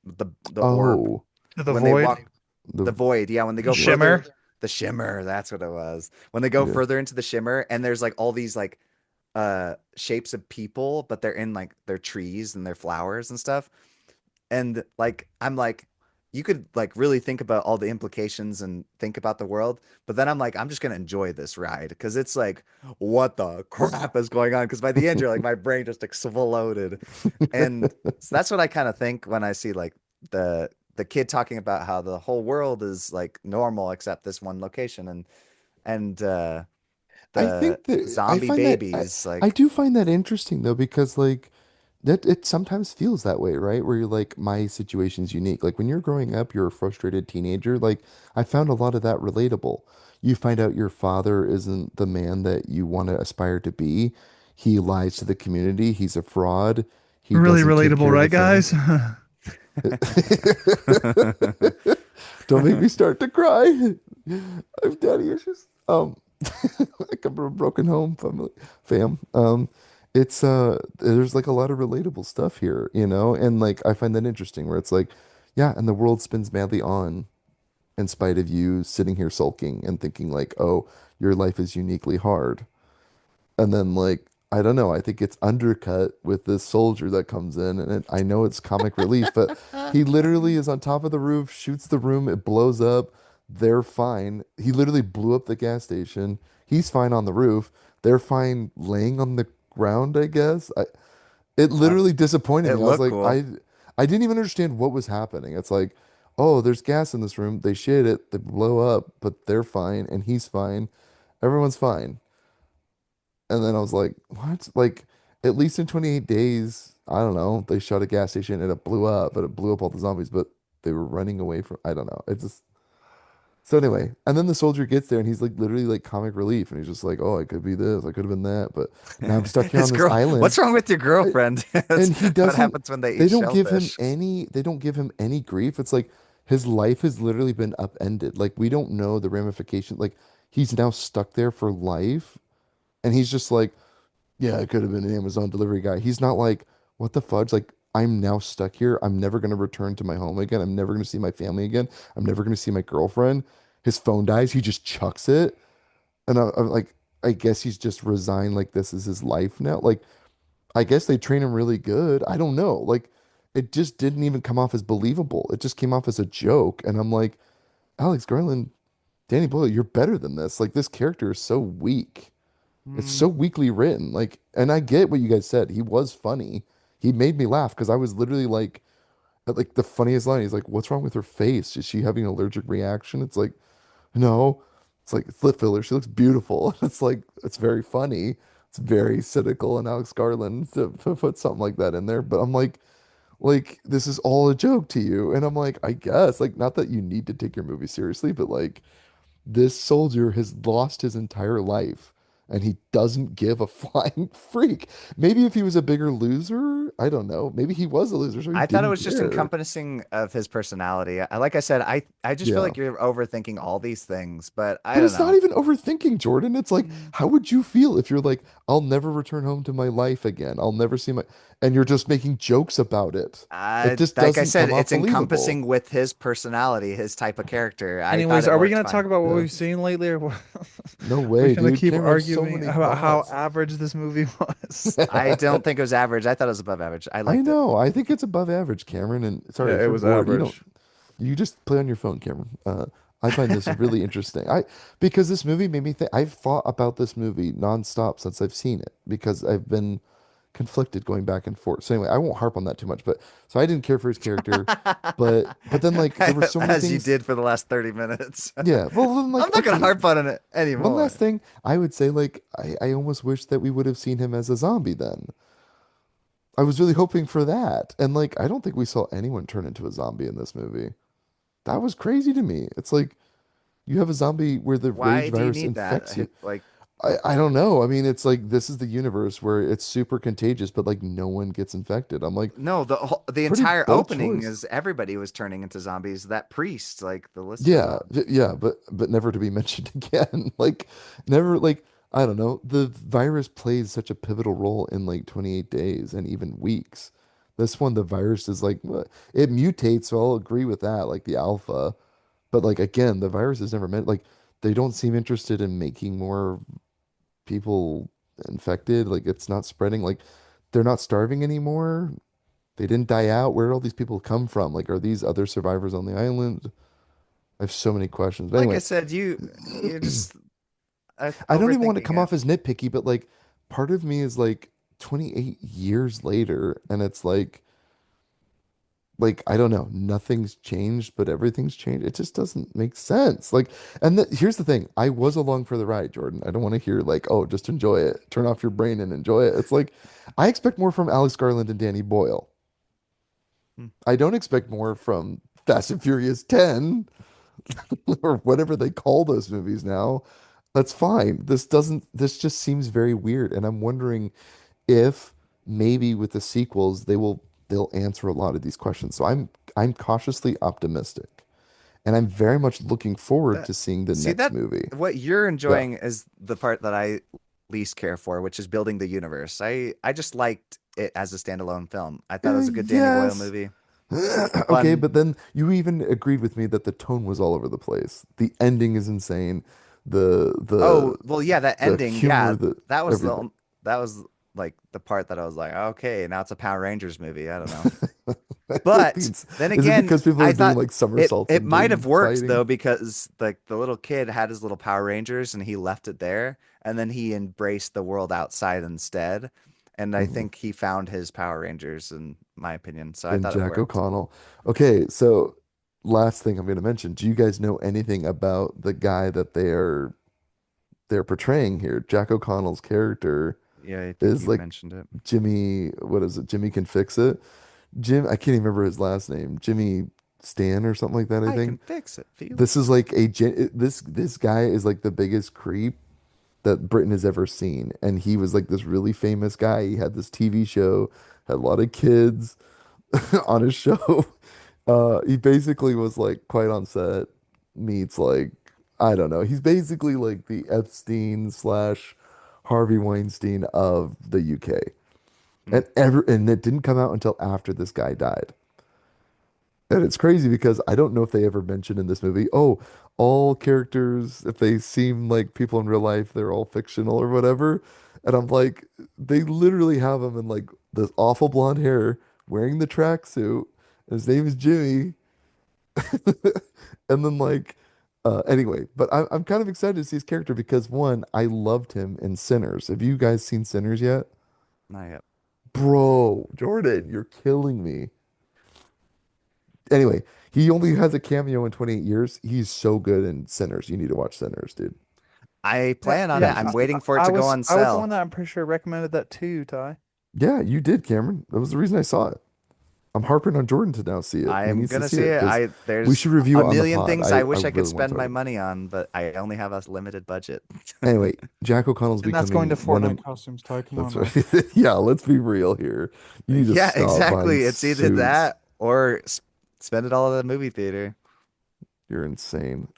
The orb Oh, The when they Void, walk the the void, yeah, when they go yeah, further, Shimmer. the shimmer, that's what it was. When they go yeah. further into the shimmer and there's like all these like shapes of people, but they're in like their trees and their flowers and stuff. And like I'm like you could like really think about all the implications and think about the world, but then I'm like I'm just gonna enjoy this ride because it's like what the crap is going on? Because by the end you're like my brain just exploded, and so that's what I kind of think when I see like the kid talking about how the whole world is like normal except this one location, and I the think that I zombie find that babies I like do find that interesting though because like that it sometimes feels that way, right? Where you're like, my situation's unique. Like when you're growing up, you're a frustrated teenager. Like I found a lot of that relatable. You find out your father isn't the man that you want to aspire to be. He lies to the community. He's a fraud. He Really doesn't take relatable, care of the right, family. guys? Don't make me start to cry. I have daddy issues. I come from a broken home family, fam. It's there's like a lot of relatable stuff here, you know, and like I find that interesting where it's like, yeah, and the world spins madly on in spite of you sitting here sulking and thinking like, oh, your life is uniquely hard. And then like I don't know, I think it's undercut with this soldier that comes in and I know it's comic relief, but he literally is on top of the roof, shoots the room, it blows up. They're fine. He literally blew up the gas station. He's fine on the roof. They're fine laying on the ground, I guess. It uh, literally disappointed it me. I was looked like, cool. I didn't even understand what was happening. It's like, oh, there's gas in this room. They shit it, they blow up, but they're fine and he's fine. Everyone's fine. And then I was like, what? Like, at least in 28 days, I don't know, they shot a gas station and it blew up, but it blew up all the zombies, but they were running away from, I don't know. It's just, so anyway, and then the soldier gets there and he's like literally like comic relief. And he's just like, oh, I could be this, I could have been that, but now I'm stuck here on His this girl, island. what's wrong with your I, girlfriend? That's and he what doesn't, happens when they eat shellfish. they don't give him any grief. It's like his life has literally been upended. Like, we don't know the ramification. Like, he's now stuck there for life. And he's just like, yeah, I could have been an Amazon delivery guy. He's not like, what the fudge? Like, I'm now stuck here. I'm never going to return to my home again. I'm never going to see my family again. I'm never going to see my girlfriend. His phone dies. He just chucks it. And I'm like, I guess he's just resigned. Like, this is his life now. Like, I guess they train him really good. I don't know. Like, it just didn't even come off as believable. It just came off as a joke. And I'm like, Alex Garland, Danny Boyle, you're better than this. Like, this character is so weak. It's Hmm. so weakly written. Like, and I get what you guys said. He was funny. He made me laugh because I was literally like, at like the funniest line. He's like, "What's wrong with her face? Is she having an allergic reaction?" It's like, no. It's like it's lip filler. She looks beautiful. It's like it's very funny. It's very cynical and Alex Garland to put something like that in there. But I'm like this is all a joke to you. And I'm like, I guess like not that you need to take your movie seriously, but like this soldier has lost his entire life and he doesn't give a flying freak. Maybe if he was a bigger loser, I don't know. Maybe he was a loser, so he I thought it didn't was just care. encompassing of his personality. Like I said, I just feel Yeah. like you're overthinking all these things, but I But don't it's not know. even overthinking, Jordan. It's like, how would you feel if you're like, I'll never return home to my life again. I'll never see my, and you're just making jokes about it. It just Like I doesn't said, come off it's believable. encompassing with his personality, his type of character. I thought Anyways, it are we worked gonna talk fine. about what Yeah. we've seen lately, or what? No We're way, gonna dude. keep Cameron, I have so arguing many about how thoughts. average this movie was? I don't think it was average. I thought it was above average. I I liked it. know. I think it's above average, Cameron. And sorry Yeah, if it you're was bored, average. you just play on your phone, Cameron. I find this really interesting. Because this movie made me think. I've thought about this movie nonstop since I've seen it because I've been conflicted going back and forth. So anyway, I won't harp on that too much, but so I didn't care for his character, but then like there were so many As you things. did for the last 30 minutes. Yeah, well then I'm like not gonna okay, harp on it one last anymore. thing, I would say like I almost wish that we would have seen him as a zombie then. I was really hoping for that. And like I don't think we saw anyone turn into a zombie in this movie. That was crazy to me. It's like you have a zombie where the rage Why do you virus need that? infects you. Like, I don't know. I mean, it's like this is the universe where it's super contagious, but like no one gets infected. I'm like, no, the pretty entire bold opening choice. is everybody was turning into zombies. That priest, like, the list goes Yeah, on. yeah, but never to be mentioned again. Like never like I don't know. The virus plays such a pivotal role in like 28 days and even weeks. This one, the virus is like it mutates, so I'll agree with that, like the alpha. But like again, the virus is never meant like they don't seem interested in making more people infected. Like it's not spreading. Like they're not starving anymore. They didn't die out. Where did all these people come from? Like, are these other survivors on the island? I have so many questions. But Like I anyway, said, you're just I don't even want to overthinking come it. off as nitpicky, but like part of me is like 28 years later, and it's like I don't know, nothing's changed, but everything's changed. It just doesn't make sense. Like, and here's the thing: I was along for the ride, Jordan. I don't want to hear like, oh, just enjoy it, turn off your brain and enjoy it. It's like I expect more from Alex Garland and Danny Boyle. Hmm. I don't expect more from Fast and Furious 10 or whatever they call those movies now. That's fine. This just seems very weird, and I'm wondering if maybe with the sequels they'll answer a lot of these questions. So I'm cautiously optimistic, and I'm very much looking forward That to seeing the see next that movie. what you're Yeah. enjoying is the part that I least care for, which is building the universe. I just liked it as a standalone film. I thought it was a good Danny Boyle Yes. movie. Okay, Fun. but then you even agreed with me that the tone was all over the place. The ending is insane. The the Oh, well, yeah, that the ending, humor, yeah, the that was everything. the that was like the part that I was like, okay, now it's a Power Rangers movie. I don't know. But then Is it again, because people are I doing thought like it somersaults it and might have doing worked fighting? though because like the little kid had his little Power Rangers and he left it there and then he embraced the world outside instead. And I Mhm. think he found his Power Rangers in my opinion. So I And thought it Jack worked. O'Connell. Okay, so last thing I'm going to mention. Do you guys know anything about the guy that they're portraying here? Jack O'Connell's character Yeah, I think is you've like mentioned it. Jimmy, what is it? Jimmy can fix it. I can't even remember his last name. Jimmy Stan or something like that, I I think. can fix it, This Felix. is like this guy is like the biggest creep that Britain has ever seen. And he was like this really famous guy. He had this TV show, had a lot of kids on his show. He basically was like quite on set, meets like I don't know. He's basically like the Epstein slash Harvey Weinstein of the UK. Hmm. And it didn't come out until after this guy died. And it's crazy because I don't know if they ever mentioned in this movie, oh, all characters, if they seem like people in real life, they're all fictional or whatever. And I'm like, they literally have him in like this awful blonde hair, wearing the tracksuit. His name is Jimmy. And then like anyway, but I'm kind of excited to see his character because one, I loved him in Sinners. Have you guys seen Sinners yet? Not yet. Bro, Jordan, you're killing me. Anyway, he only has a cameo in 28 years. He's so good in Sinners. You need to watch Sinners, dude. I Yeah, plan on Yeah, it. yeah. I'm he's waiting for it I to go was on I was the sale. one that I'm pretty sure recommended that too, Ty. yeah, you did, Cameron. That was the reason I saw it. I'm harping on Jordan to now see it. He I'm needs to gonna see see it it. because I we there's should review a it on the million pod. things I I wish I could really want spend to talk my about it. money on, but I only have a limited budget. Anyway, Jack O'Connell's And that's going becoming to one of Fortnite costumes, Ty. Come on that's now. right. Yeah, let's be real here. You need to Yeah, stop buying exactly. It's either suits. that or spend it all at the movie theater. You're insane.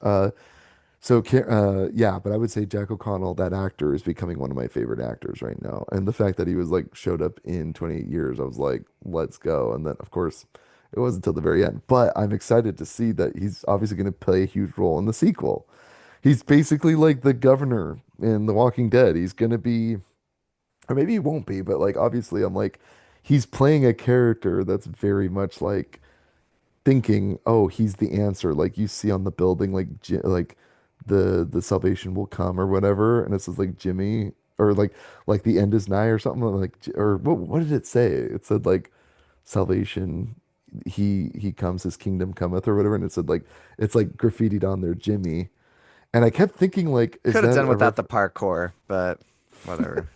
Yeah, but I would say Jack O'Connell, that actor, is becoming one of my favorite actors right now. And the fact that he was like showed up in 28 years, I was like, let's go. And then of course, it wasn't until the very end. But I'm excited to see that he's obviously going to play a huge role in the sequel. He's basically like the governor in The Walking Dead. He's going to be, or maybe he won't be, but like obviously, I'm like, he's playing a character that's very much like thinking, oh, he's the answer. Like you see on the building, like like the salvation will come or whatever, and it says like Jimmy. or like the end is nigh or something like, or what did it say? It said like salvation, he comes, his kingdom cometh or whatever, and it said like it's like graffitied on there, Jimmy. And I kept thinking like, is Could have that done a without ref? the parkour, but whatever.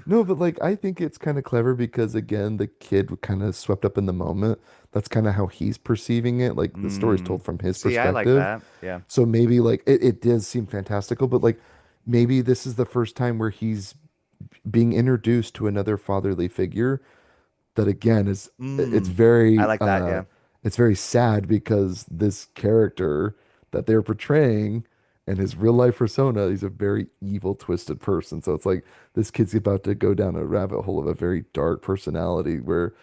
No, but like I think it's kind of clever because again, the kid kind of swept up in the moment. That's kind of how he's perceiving it. Like the story's Mm. told from his See, I like perspective. that. Yeah. So maybe like it does seem fantastical, but like maybe this is the first time where he's being introduced to another fatherly figure that again is it's Mm. I very like that. Yeah. it's very sad because this character that they're portraying and his real life persona, he's a very evil, twisted person. So it's like this kid's about to go down a rabbit hole of a very dark personality where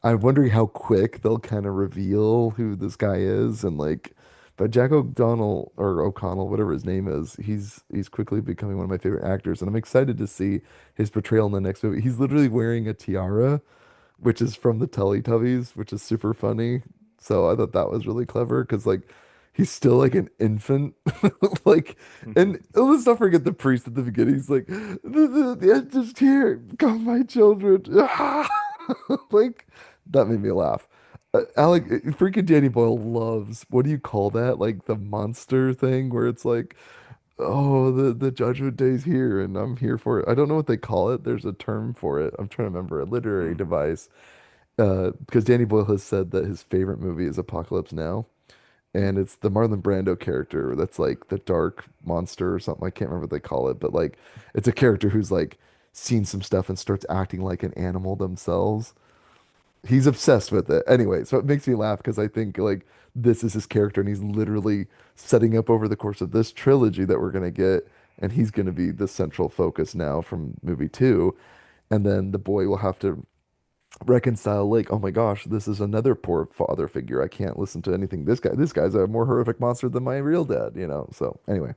I'm wondering how quick they'll kind of reveal who this guy is and like but Jack O'Donnell or O'Connell, whatever his name is, he's quickly becoming one of my favorite actors, and I'm excited to see his portrayal in the next movie. He's literally wearing a tiara which is from the Teletubbies, which is super funny. So I thought that was really clever because like he's still like an infant, like, and let's not forget the priest at the beginning. He's like, the end is here, come my children, like that made me laugh. Alec, Mm. freaking Danny Boyle loves what do you call that? Like the monster thing where it's like, oh, the judgment day's here and I'm here for it. I don't know what they call it. There's a term for it. I'm trying to remember a literary Mm. device because Danny Boyle has said that his favorite movie is Apocalypse Now, and it's the Marlon Brando character that's like the dark monster or something. I can't remember what they call it, but like it's a character who's like seen some stuff and starts acting like an animal themselves. He's obsessed with it. Anyway, so it makes me laugh because I think like this is his character, and he's literally setting up over the course of this trilogy that we're gonna get, and he's gonna be the central focus now from movie two, and then the boy will have to reconcile like, oh my gosh, this is another poor father figure. I can't listen to anything. This guy's a more horrific monster than my real dad, you know. So anyway,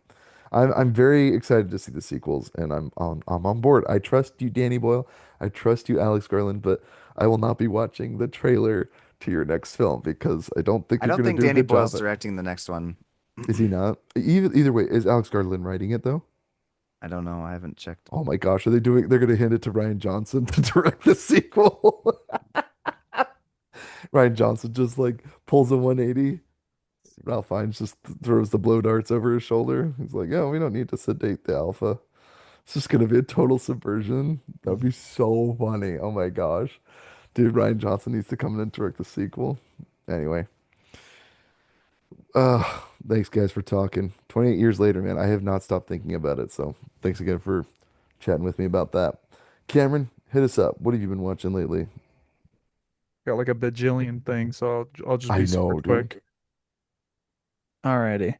I'm very excited to see the sequels, and I'm on board. I trust you, Danny Boyle. I trust you, Alex Garland, but I will not be watching the trailer to your next film because I don't think I you're don't gonna think do a Danny good Boyle's job at. directing the next one. Is he not? Either way, is Alex Garland writing it though? I don't know. I haven't checked. Oh my gosh, are they doing? They're gonna hand it to Ryan Johnson to direct the sequel. Ryan Johnson just like pulls a 180. Ralph Fiennes just throws the blow darts over his shoulder. He's like, "Yeah, we don't need to sedate the alpha. It's just gonna be a total subversion." That would be so funny. Oh my gosh, dude, Ryan Johnson needs to come in and direct the sequel. Anyway, uh, thanks guys for talking. 28 years later, man, I have not stopped thinking about it. So thanks again for chatting with me about that. Cameron, hit us up. What have you been watching lately? Got like a bajillion things, so I'll just I be super know, dude. quick. Alrighty.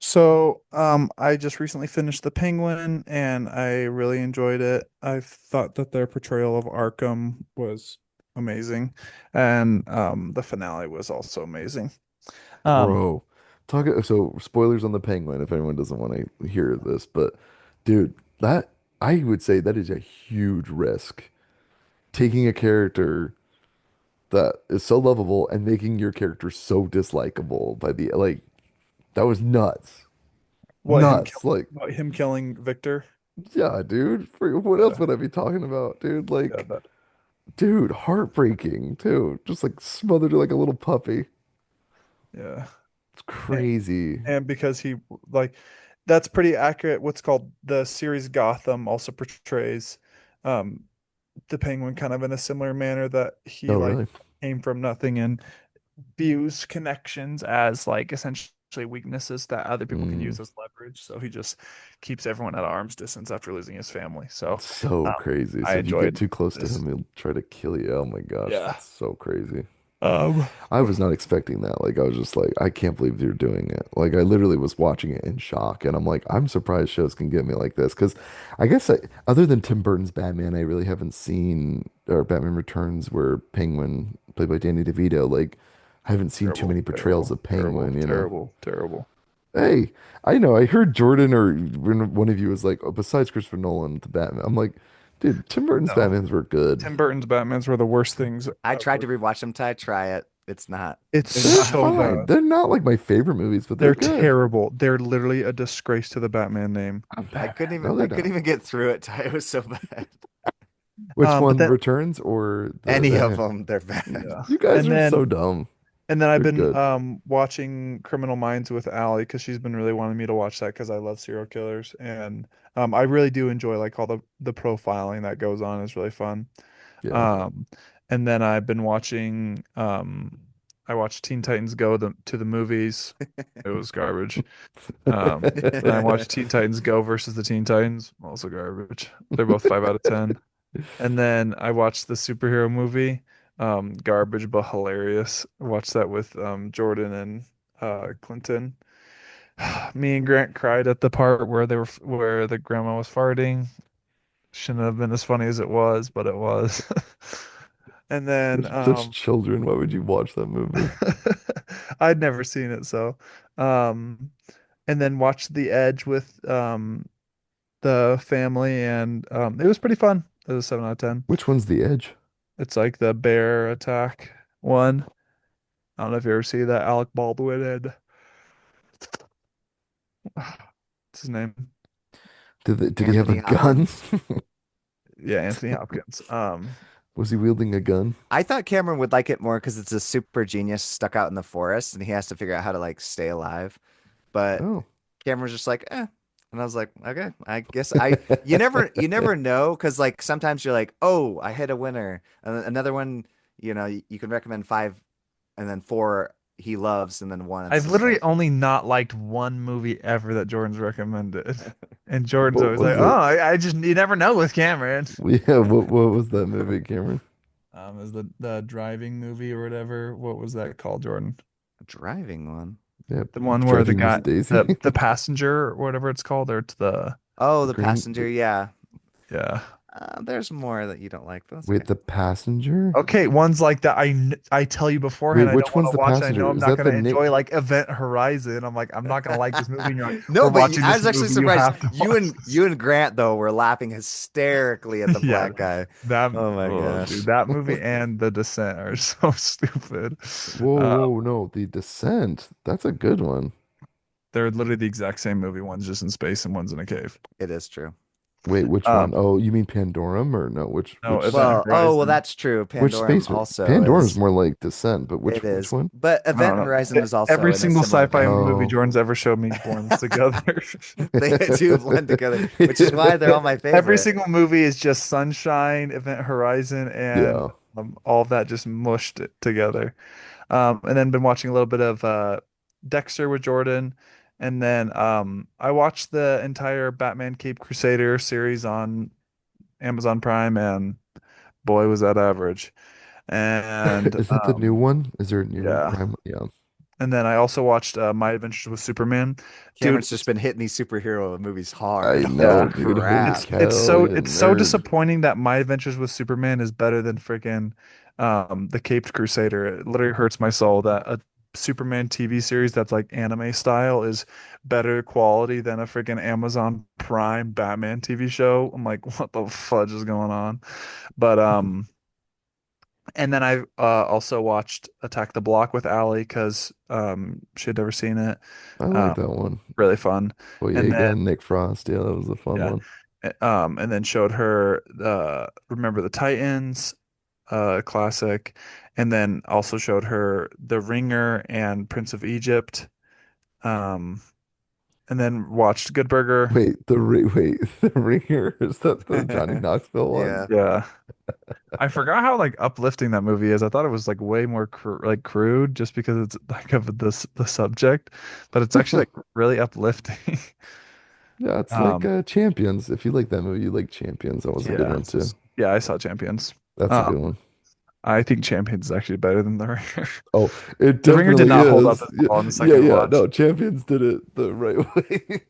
So, I just recently finished The Penguin and I really enjoyed it. I thought that their portrayal of Arkham was amazing, and the finale was also amazing. Um, Bro, so spoilers on the Penguin if anyone doesn't want to hear this, but dude, that I would say that is a huge risk. Taking a character that is so lovable and making your character so dislikable by the like that was nuts. what him Nuts. kill, Like, what him killing Victor? yeah, dude. What else Yeah, would I be talking about, dude? yeah, Like, that, dude, heartbreaking too. Just like smothered like a little puppy. yeah. It's crazy. And because he like that's pretty accurate. What's called the series Gotham also portrays um the Penguin kind of in a similar manner that he Oh, like really? came from nothing and views connections as like essentially weaknesses that other people can Mm. use as leverage. So he just keeps everyone at arm's distance after losing his family. So So um, crazy. I So if you get enjoyed too close to this. him, he'll try to kill you. Oh my gosh, Yeah. that's so crazy. Um, I was not expecting that. Like I was just like, I can't believe you're doing it. Like I literally was watching it in shock, and I'm like, I'm surprised shows can get me like this. Because I guess other than Tim Burton's Batman, I really haven't seen or Batman Returns where Penguin played by Danny DeVito. Like I haven't seen too terrible, many portrayals terrible, of terrible, Penguin. You know. terrible, terrible. Hey, I know. I heard Jordan or when one of you was like, oh, besides Christopher Nolan, the Batman. I'm like, dude, Tim Burton's No. Batmans were good. Tim Burton's Batmans were the worst things I tried to ever. rewatch them. Ty, try it. It's not. It's It's They're not. so fine. bad. They're not like my favorite movies, but they're They're good. terrible. They're literally a disgrace to the Batman name. I'm Batman. No, I they're couldn't not. even get through it. It was so bad. Which But one, then Returns or the Any of Batman? them, they're bad. yeah. You guys And are so then dumb. I've They're been good. watching Criminal Minds with Allie because she's been really wanting me to watch that because I love serial killers and I really do enjoy like all the profiling that goes on is really fun. Yeah. Um and then I've been watching I watched Teen Titans Go to the movies. It was garbage. Then I watched Teen Titans Go versus the Teen Titans, also garbage. They're both 5 out of 10. And then I watched the superhero movie, garbage but hilarious. I watched that with Jordan and Clinton. Me and Grant cried at the part where where the grandma was farting. Shouldn't have been as funny as it was, but it was. And then Such children. Why would you watch that movie? I'd never seen it, so um and then watched The Edge with the family and it was pretty fun. It was 7 out of 10. Which one's The Edge? It's like the bear attack one. I don't know if you ever see that. Alec Baldwin and what's his name? Did he have a Anthony gun? Hopkins. Yeah, Anthony Hopkins. Was he wielding a gun? I thought Cameron would like it more because it's a super genius stuck out in the forest and he has to figure out how to like stay alive. But Oh. Cameron's just like, eh. And I was like, okay, I guess you never know because like sometimes you're like, oh, I hit a winner. And then another one, you can recommend five and then four he loves and then one it's I've just literally like only not liked one movie ever that Jordan's recommended. And Jordan's What always like, was oh, it? I just, you never know with Cameron. Yeah, what was that movie, Cameron? Is the driving movie or whatever. What was that called, Jordan? a driving one. Yeah, The one where the Driving Miss guy, Daisy. the passenger or whatever it's called, or it's the, Oh, The the green passenger, yeah. yeah. There's more that you don't like, but that's Wait, okay. the passenger? Okay, ones like that I tell you Wait, beforehand I don't which want one's to the watch. I know passenger? I'm Is not that going the to Nick? enjoy like Event Horizon. I'm like I'm not going to like this movie and you're like No, we're but watching I this was actually movie. You surprised. have to watch this. You and Grant though were laughing hysterically at the Yeah, black guy. that Oh my oh, gosh. dude, that movie and The Descent are so stupid. Whoa, Uh, whoa, no, The Descent. That's a good one. they're literally the exact same movie. One's just in space and one's in a cave. It is true. Wait, which one? Um, Oh, you mean Pandorum or no? no, Event Well, Horizon. that's true. Which Pandorum space? also Pandorum's is more like Descent, but it which is. one? But I don't Event Horizon know. is also Every in a single similar sci-fi vein. movie Oh, Jordan's ever showed me blends together. They do blend together, which is why they're all my Every favorite. single movie is just Sunshine, Event Horizon, and yeah. all of that just mushed it together. And then been watching a little bit of Dexter with Jordan, and then I watched the entire Batman Cape Crusader series on Amazon Prime, and boy, was that average. And Is that the new one? Is there a new yeah, Prime? Yeah. and then I also watched My Adventures with Superman. Dude, Cameron's just been hitting these superhero movies hard. I Holy know, yeah. dude. Holy crap. cow, you It's so nerd. disappointing that My Adventures with Superman is better than freaking The Caped Crusader. It literally hurts my soul that a Superman TV series that's like anime style is better quality than a freaking Amazon Prime Batman TV show. I'm like, what the fudge is going on? But and then I also watched Attack the Block with Allie because she had never seen it. I like Um, that one. really fun. And then Boyega, Nick Frost. Yeah, that was a fun yeah. one. And then showed her Remember the Titans, classic, and then also showed her The Ringer and Prince of Egypt. Um, and then watched Good Burger. Wait, the Ringer. Is that the Johnny Knoxville one? Yeah. Yeah. I forgot how like uplifting that movie is. I thought it was like way more like crude just because it's like of the subject, but it's actually like really uplifting. Yeah, it's like Um, Champions. If you like that movie, you like Champions. That was a good yeah. one too. Yeah, I saw Champions. That's a Um, good one. I think Champions is actually better than The Ringer. Oh, it The Ringer did definitely not hold up is. as Yeah, well on the yeah, second yeah. watch. No, Champions did it the right way.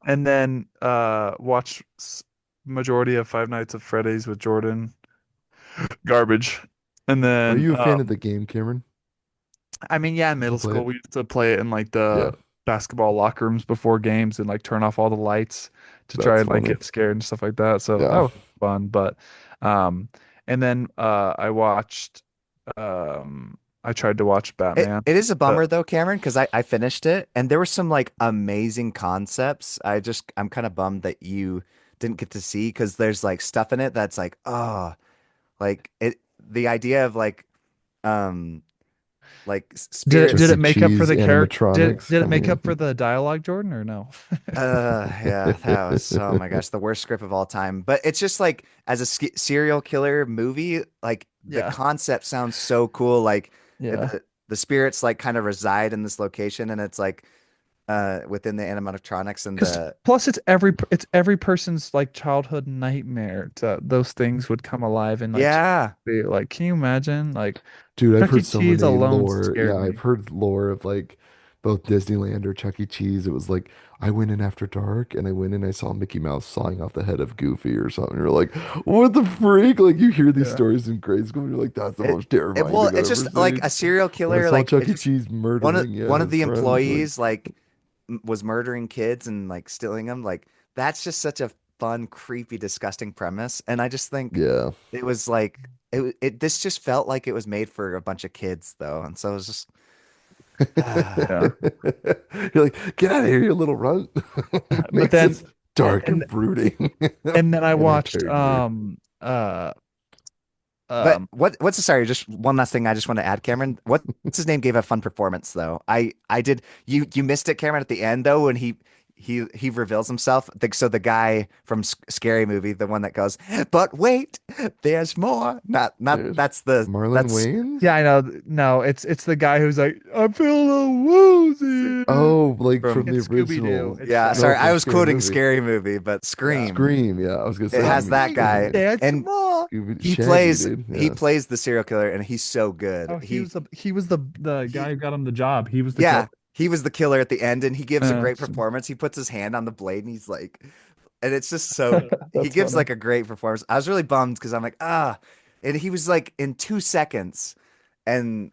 And then watch majority of Five Nights at Freddy's with Jordan. Garbage. And Are then you a fan of the game, Cameron? I mean, yeah, in Did you middle play school it? we used to play it in like Yeah, the basketball locker rooms before games and like turn off all the lights to try that's and like funny. get scared and stuff like that. So that Yeah. was fun. But um and then I watched I tried to watch It Batman. it is a But bummer though, Cameron, because I finished it and there were some like amazing concepts. I'm kind of bummed that you didn't get to see because there's like stuff in it that's like, oh, like it the idea of um did Chuck spirits. E. it make up for Cheese the character? animatronics Did it coming make in. up for the dialogue, Jordan, or no? Yeah, that was, oh my gosh, the worst script of all time. But it's just like as a serial killer movie, like the Yeah. concept sounds so cool. Like Yeah. the spirits like kind of reside in this location, and it's like within the animatronics and Because the plus it's every person's like childhood nightmare to those things would come alive and like yeah. be like, can you imagine? Like Dude, I've Chuck E. heard so Cheese many alone lore. scared Yeah, I've me. heard lore of like both Disneyland or Chuck E. Cheese. It was like I went in after dark and I went in, I saw Mickey Mouse sawing off the head of Goofy or something. You're like, what the freak? Like you hear these Yeah. stories in grade school and you're like, that's the It, most terrifying well, thing I've it's ever just like a seen. serial When I killer. saw Like Chuck it's E. just Cheese murdering, yeah, one of his the friends, like, employees like was murdering kids and like stealing them. Like that's just such a fun, creepy, disgusting premise. And I just think yeah. it was like it this just felt like it was made for a bunch of kids though. And so it was just Yeah. You're like, get out of here, you little runt. But Makes it then dark and and brooding. and then I watched Entertainment. But um what's sorry, just one last thing I just want to add, Cameron. What's his name gave a fun performance though. I did you missed it, Cameron, at the end though when he reveals himself. So the guy from Scary Movie, the one that goes, but wait, there's more. Not There's that's the Marlon that's Wayans? yeah, I know. No, it's the guy who's like, I'm feeling woozy. Oh, like from from the It's Scooby Doo. original. It's yeah. No, Sorry, Shaggy. I from was Scary quoting Movie. Scary Movie, but Yeah. Scream. Scream, yeah. I was gonna It say, I has But mean, that wait, guy, there's and more. Shaggy, dude. he Yeah. plays the serial killer, and he's so good. Oh, he was the guy He who got him the job. He was the killer. Yeah, he was the killer at the end, and he gives a great So- performance. He puts his hand on the blade, and he's like, and it's just so he That's gives funny. like a great performance. I was really bummed because I'm like, and he was like in 2 seconds, and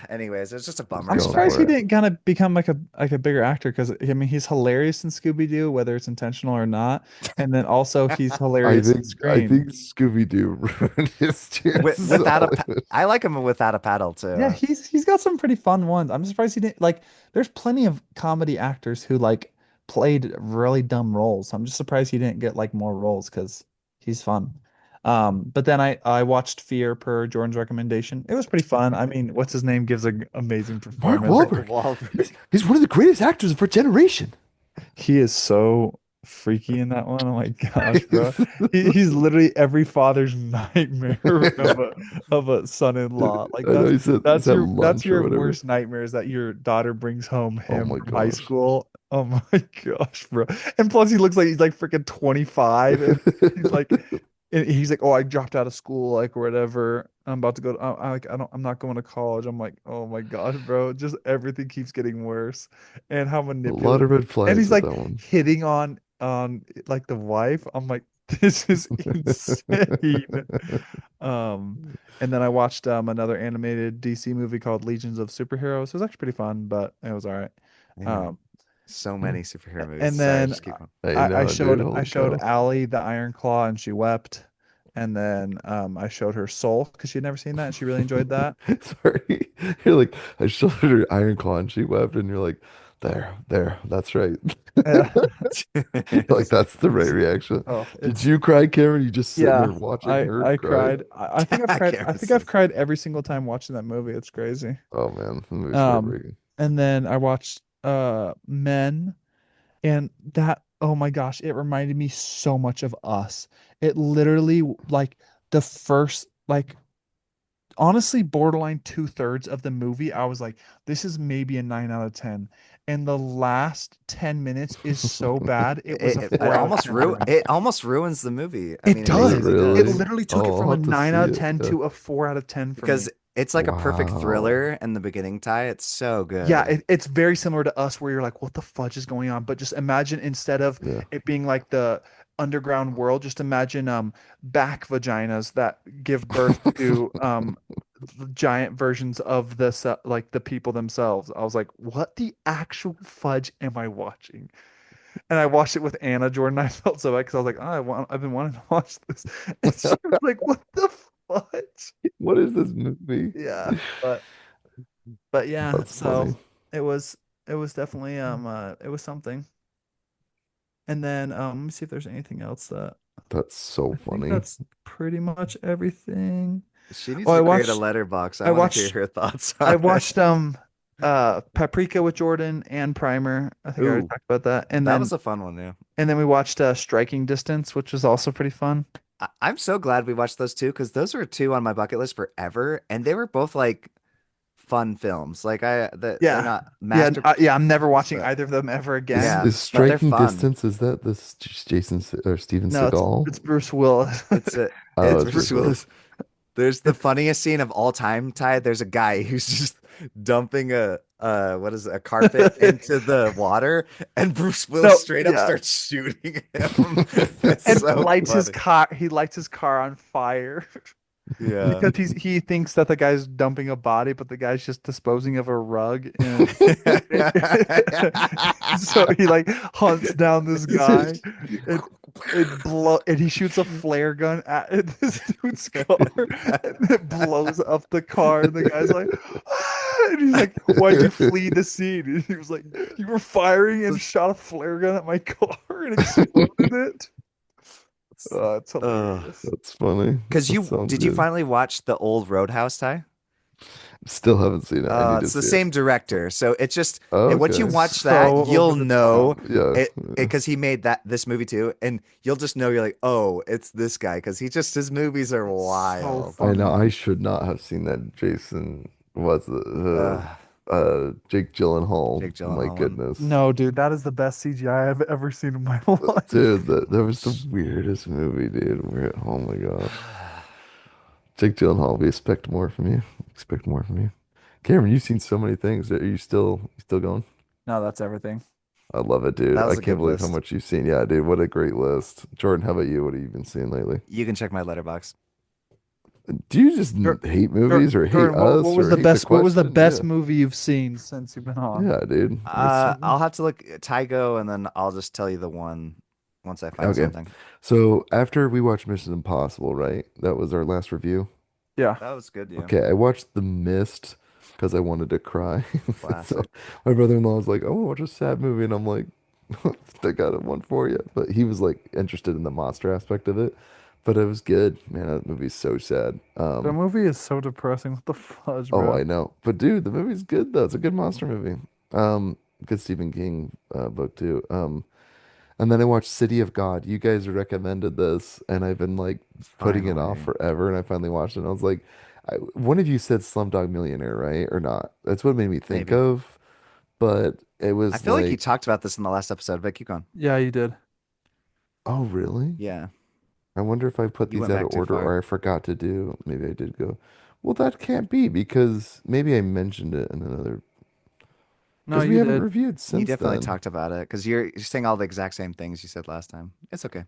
anyways, it's just a Just bummer. I'm going But surprised for he it. didn't kind of become like a bigger actor because I mean he's hilarious in Scooby Doo, whether it's intentional or not, and then also he's hilarious in I Scream. think Scooby Doo ruined his chances in without Hollywood. I like him without a paddle Yeah, too. he's got some pretty fun ones. I'm surprised he didn't like. There's plenty of comedy actors who like played really dumb roles. I'm just surprised he didn't get like more roles because he's fun. But then I watched Fear per Jordan's recommendation. It was pretty fun. I mean, what's his name gives an amazing Mark performance. Mark Wahlberg. Wahlberg. He's one of the greatest actors of our generation. He is so freaky in that one. Oh my gosh, bro. He's literally every father's nightmare of a son-in-law. Like I know he's at that's lunch or your whatever. worst nightmare is that your daughter brings home Oh him my from high gosh. school. Oh my gosh, bro. And plus he looks like he's like freaking 25 and he's like oh, I dropped out of school, like, or whatever. I'm about to go to, I'm not going to college. I'm like, oh my gosh, bro. Just everything keeps getting worse. And how A lot manipulative. of red And flags he's with like that one. hitting on like the wife. I'm like, this is insane. Um, and then I watched another animated DC movie called Legions of Superheroes. It was actually pretty fun, but it was all right. Man, Um, so many superhero movies. and Sorry, then just keep going. I know, dude. I Holy showed cow. Allie the Iron Claw and she wept. And then I showed her Soul because she'd never seen that and she really enjoyed that. Sorry. You're like, I showed her Iron Claw and she wept, and you're like, there, that's right. Uh, Like, that's the right reaction. oh, Did it's you cry, Cameron? You just sitting yeah. there watching her I cry? cried. I think I've cried. I Cameron think I've says, cried every single time watching that movie. It's crazy. Oh man, the movie's Um, heartbreaking. and then I watched Men. And that, oh my gosh, it reminded me so much of Us. It literally, like, the first, like, honestly, borderline two-thirds of the movie, I was like, this is maybe a 9 out of 10. And the last 10 minutes is so bad, it was a 4 out of 10 for me. it almost ruins the movie. I It mean, it Does it does. really It does. really? literally took it Oh, from I'll a have to 9 see out of it. 10 Yeah. to a 4 out of 10 for Because me. it's like a perfect Wow. thriller in the beginning, Ty. It's so Yeah, good. it's very similar to Us, where you're like, what the fudge is going on? But just imagine instead of Yeah. it being like the underground world, just imagine back vaginas that give birth to giant versions of like the people themselves. I was like, what the actual fudge am I watching? And I watched it with Anna Jordan. I felt so bad because I was like, oh, I've been wanting to watch this. And she was like, what the What? What is this movie? Yeah, but yeah, That's so funny. it was it was definitely it was something. And then let me see if there's anything else that That's so I think funny. that's pretty much everything. She needs Oh, to create a letterbox. I I want to hear watched her thoughts I on it. watched Paprika with Jordan and Primer. I think I already Ooh, talked about that. that was a fun one, yeah. And then we watched Striking Distance, which was also pretty fun. I'm so glad we watched those two because those were two on my bucket list forever, and they were both like fun films. Like they're Yeah. not Yeah, masterpieces, yeah, I'm never watching but either of them ever Is again. yeah, is but they're Striking fun. Distance? Is that this Jason or Steven No, Seagal? it's Bruce Willis. It's a Oh, it's it's Bruce Bruce Willis. Willis. There's the It's funniest scene of all time, Ty. There's a guy who's just dumping what is it, a carpet into the water, and Bruce Willis no, straight up yeah. starts shooting him. It's And so funny. he lights his car on fire. Yeah. Because he thinks that the guy's dumping a body, but the guy's just disposing of a rug, and so he like hunts down this guy, and and he shoots a flare gun at this dude's car, and it blows up the car, and the guy's like, "Ah!" And he's like, "Why'd you flee the scene?" And he was like, "You were firing and shot a flare gun at my car and exploded it." It's Uh, hilarious. That's funny. Because That you sounds did you good. finally watch the old Roadhouse, Ty? Still haven't seen it. I need to It's the see it. same director, so it's just once you Okay. watch that, So over you'll the top. know Yeah. it because he made this movie too, and you'll just know you're like, oh, it's this guy because his movies are It's so wild. I know funny. I should not have seen that Jason was Uh, Jake Gyllenhaal. Jake My Gyllenhaal one. goodness. No, dude, that is the best CGI I've ever seen in my life. Dude, that was the weirdest movie, dude. Oh my gosh. Jake Gyllenhaal, we expect more from you. Expect more from you. Cameron, you've seen so many things. Are you still going? No, that's everything. I love it, That dude. I was a can't good believe how list. much you've seen. Yeah, dude, what a great list. Jordan, how about you? What have you been seeing lately? You can check my letterbox. Do you just Jor- hate movies or hate Jordan, what us was or the hate the best question? Yeah. movie you've seen since you've been on? Yeah, dude. What's something? I'll have to look at Tygo, and then I'll just tell you the one once I find Okay. something. So after we watched Mission Impossible, right? That was our last review. Yeah. That was good, yeah. Okay, I watched The Mist because I wanted to cry. So Classic. my brother-in-law was like, "I want to watch a sad movie," and I'm like, "I got one for you." But he was like interested in the monster aspect of it. But it was good, man. That movie's so sad. The movie is so depressing. What the fudge, Oh, bro? I know. But dude, the movie's good though. It's a good monster movie. Good Stephen King book too. And then I watched City of God. You guys recommended this, and I've been like putting it off Finally. forever. And I finally watched it. And I was like, one of you said Slumdog Millionaire, right? Or not? That's what it made me think Maybe. of. But it I was feel like you like, talked about this in the last episode, but keep going. Yeah, you did. oh, really? Yeah, I wonder if I put you these went out of back too order far. or I forgot to do. Maybe I did go. Well, that can't be because maybe I mentioned it in another. No, Because we you haven't did. reviewed You since definitely then. talked about it because you're saying all the exact same things you said last time. It's okay.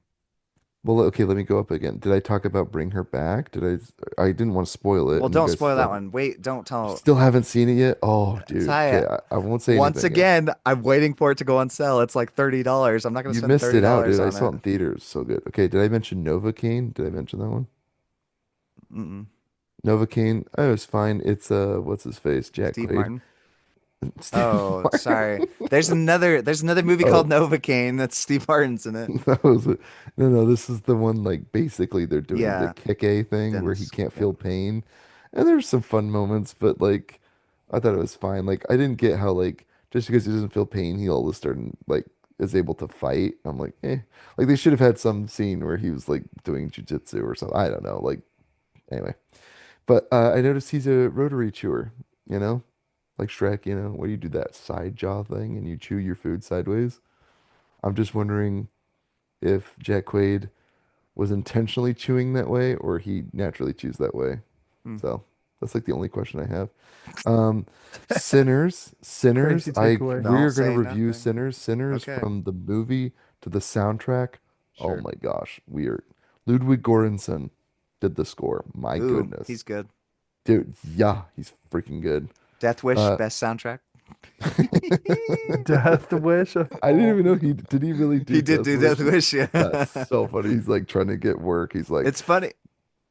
Well, okay, let me go up again. Did I talk about Bring Her Back? Did I? I didn't want to spoil it, Well, and you don't guys spoil that still one. Wait, don't tell. still haven't seen it yet. Oh, dude. Ty, Okay, I won't say once anything. again, I'm waiting for it to go on sale. It's like $30. I'm not going to You spend missed it out, $30 dude. I on saw it. it in theaters. So good. Okay, did I mention Novocaine? Did I mention that one? Mm-mm. Novocaine. Oh, it was fine. It's what's his face? Jack Steve Quaid. Martin. Steve Oh, Martin. sorry. There's another movie Oh, called Novocaine that's Steve Martin's in it. that was it. No, no, this is the one like basically they're doing the Yeah, kick A thing where he Dennis. can't Yeah. feel pain. And there's some fun moments, but like I thought it was fine. Like I didn't get how like just because he doesn't feel pain, he all of a sudden like is able to fight. I'm like, eh. Like they should have had some scene where he was like doing jujitsu or something. I don't know. Like anyway. But I noticed he's a rotary chewer, you know? Like Shrek, where you do that side jaw thing and you chew your food sideways. I'm just wondering if Jack Quaid was intentionally chewing that way or he naturally chews that way. Hmm. So that's like the only question I have. Um, Sinners, Sinners. Crazy I takeaway. we're Don't gonna say review nothing. Sinners, Sinners Okay, from the movie to the soundtrack. Oh sure. my gosh, we are Ludwig Göransson did the score. My Ooh, goodness, he's good. dude. Yeah, he's freaking good. Death Wish, Uh, best soundtrack. Death Wish of I didn't all. even know he did. He really He do did Death do Death Wish. Wish, That's yeah. so funny. He's like trying to get work. He's like, It's funny.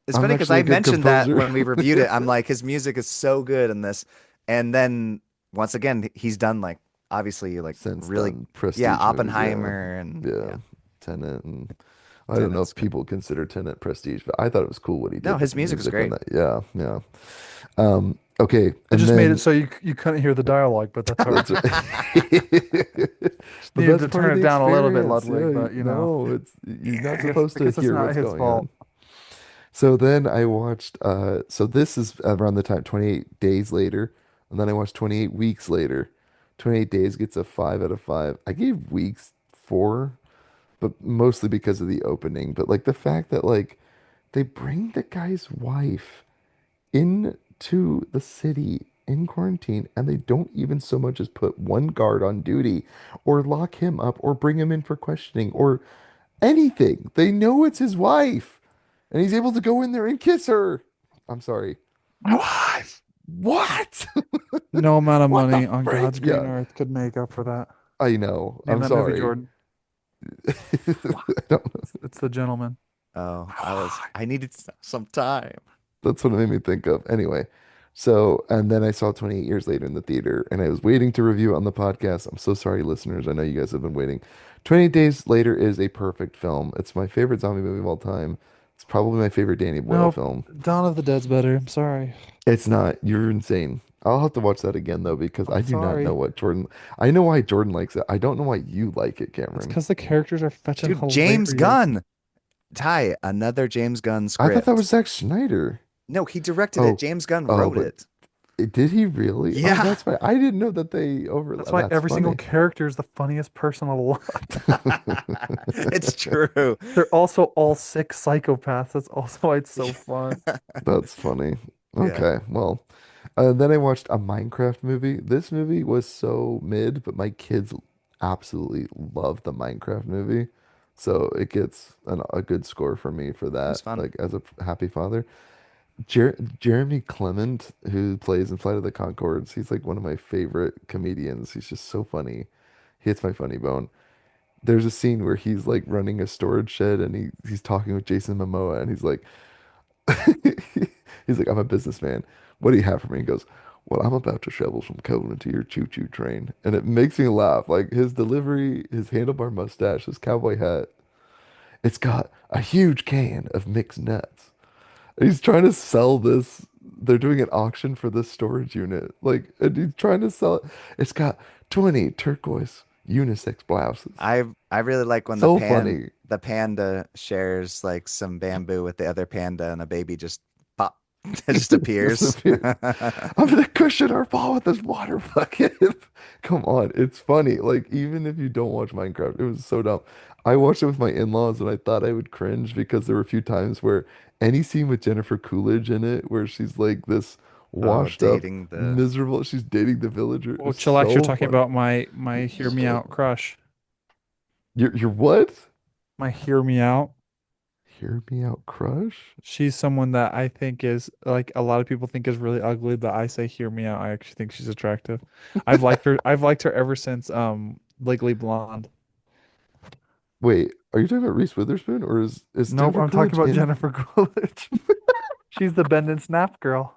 It's I'm funny because actually I a good mentioned that composer. when we reviewed it. I'm like, his music is so good in this. And then once again, he's done like obviously like Since really, then, yeah, prestige movies, yeah, Oppenheimer and yeah, yeah, Tenet, and I don't know Tenet's if good. people consider Tenet prestige, but I thought it was cool what he No, did with his the music is music on great. that. Yeah, yeah. Okay, It and just made it then so you couldn't hear the dialogue, but that's all that's right. Just but needed that's to part turn of it the down a little bit, experience. Yeah, Ludwig, but no, it's you're not supposed I to guess it's hear not what's his going on. fault. So then I watched so this is around the time 28 days later, and then I watched 28 weeks later. 28 days gets a 5 out of 5. I gave weeks 4, but mostly because of the opening. But like the fact that like they bring the guy's wife into the city in quarantine and they don't even so much as put one guard on duty or lock him up or bring him in for questioning or anything. They know it's his wife and he's able to go in there and kiss her. I'm sorry. My wife. What? No amount of What the money on frick? God's green Yeah, earth could make up for that. I know. Name I'm that movie, sorry. Jordan. I don't know. It's The Gentleman. Oh, My I needed some time. That's what it made me think of. Anyway, so, and then I saw 28 years later in the theater and I was waiting to review it on the podcast. I'm so sorry, listeners. I know you guys have been waiting. 28 Days Later is a perfect film. It's my favorite zombie movie of all time. It's probably my favorite Danny Boyle Nope. film. Dawn of the Dead's better. I'm sorry. It's not. You're insane. I'll have to watch that again though because I I'm do not know sorry. what Jordan. I know why Jordan likes it. I don't know why you like it, It's Cameron. because the characters are fetching Dude, James hilarious. Gunn. Ty, another James Gunn I thought that script. was Zack Snyder. No, he directed it. Oh, James Gunn oh, wrote but it. did he really? Oh, Yeah. that's why I didn't know that they That's overlap. why That's every single funny. character is the funniest person alive. It's true. They're also all sick psychopaths. That's also why it's so fun. That's funny. Yeah. Okay, well, then I watched a Minecraft movie. This movie was so mid, but my kids absolutely love the Minecraft movie. So it gets a good score for me for It was that, fun. like as a happy father. Jeremy Clement, who plays in Flight of the Conchords, he's like one of my favorite comedians. He's just so funny. He hits my funny bone. There's a scene where he's like running a storage shed and he's talking with Jason Momoa and he's like, he's like, I'm a businessman. What do you have for me? He goes, well, I'm about to shovel some coal into your choo-choo train. And it makes me laugh. Like his delivery, his handlebar mustache, his cowboy hat. It's got a huge can of mixed nuts. And he's trying to sell this. They're doing an auction for this storage unit. Like, and he's trying to sell it. It's got 20 turquoise unisex blouses. I really like when So funny. the panda shares like some bamboo with the other panda and a baby just pop it just appears. Disappears. I'm gonna cushion our fall with this water bucket. Come on, it's funny. Like even if you don't watch Minecraft, it was so dumb. I watched it with my in-laws and I thought I would cringe because there were a few times where any scene with Jennifer Coolidge in it, where she's like this Oh, washed up, dating the miserable, she's dating the villager. Well, It's chillax, you're so talking funny. about my hear me out crush. You're what? My hear me out. Hear me out, crush? She's someone that I think is like a lot of people think is really ugly, but I say hear me out. I actually think she's attractive. I've liked her. I've liked her ever since Legally Blonde. Wait, are you talking about Reese Witherspoon or is Nope, Jennifer I'm talking Coolidge about in? Jennifer Coolidge. She's the bend and snap girl.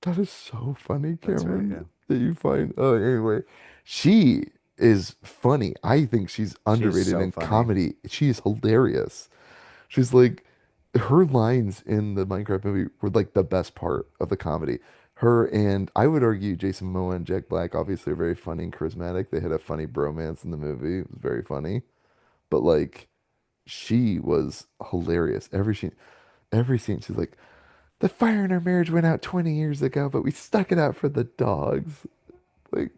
That is so funny, that's right, Cameron, yeah. that you find. Oh, anyway, she is funny. I think she's She's underrated so in funny. comedy. She is hilarious. She's like, her lines in the Minecraft movie were like the best part of the comedy. Her and I would argue Jason Momoa and Jack Black obviously are very funny and charismatic. They had a funny bromance in the movie. It was very funny. But like, she was hilarious. Every scene, she's like, the fire in our marriage went out 20 years ago, but we stuck it out for the dogs. Like,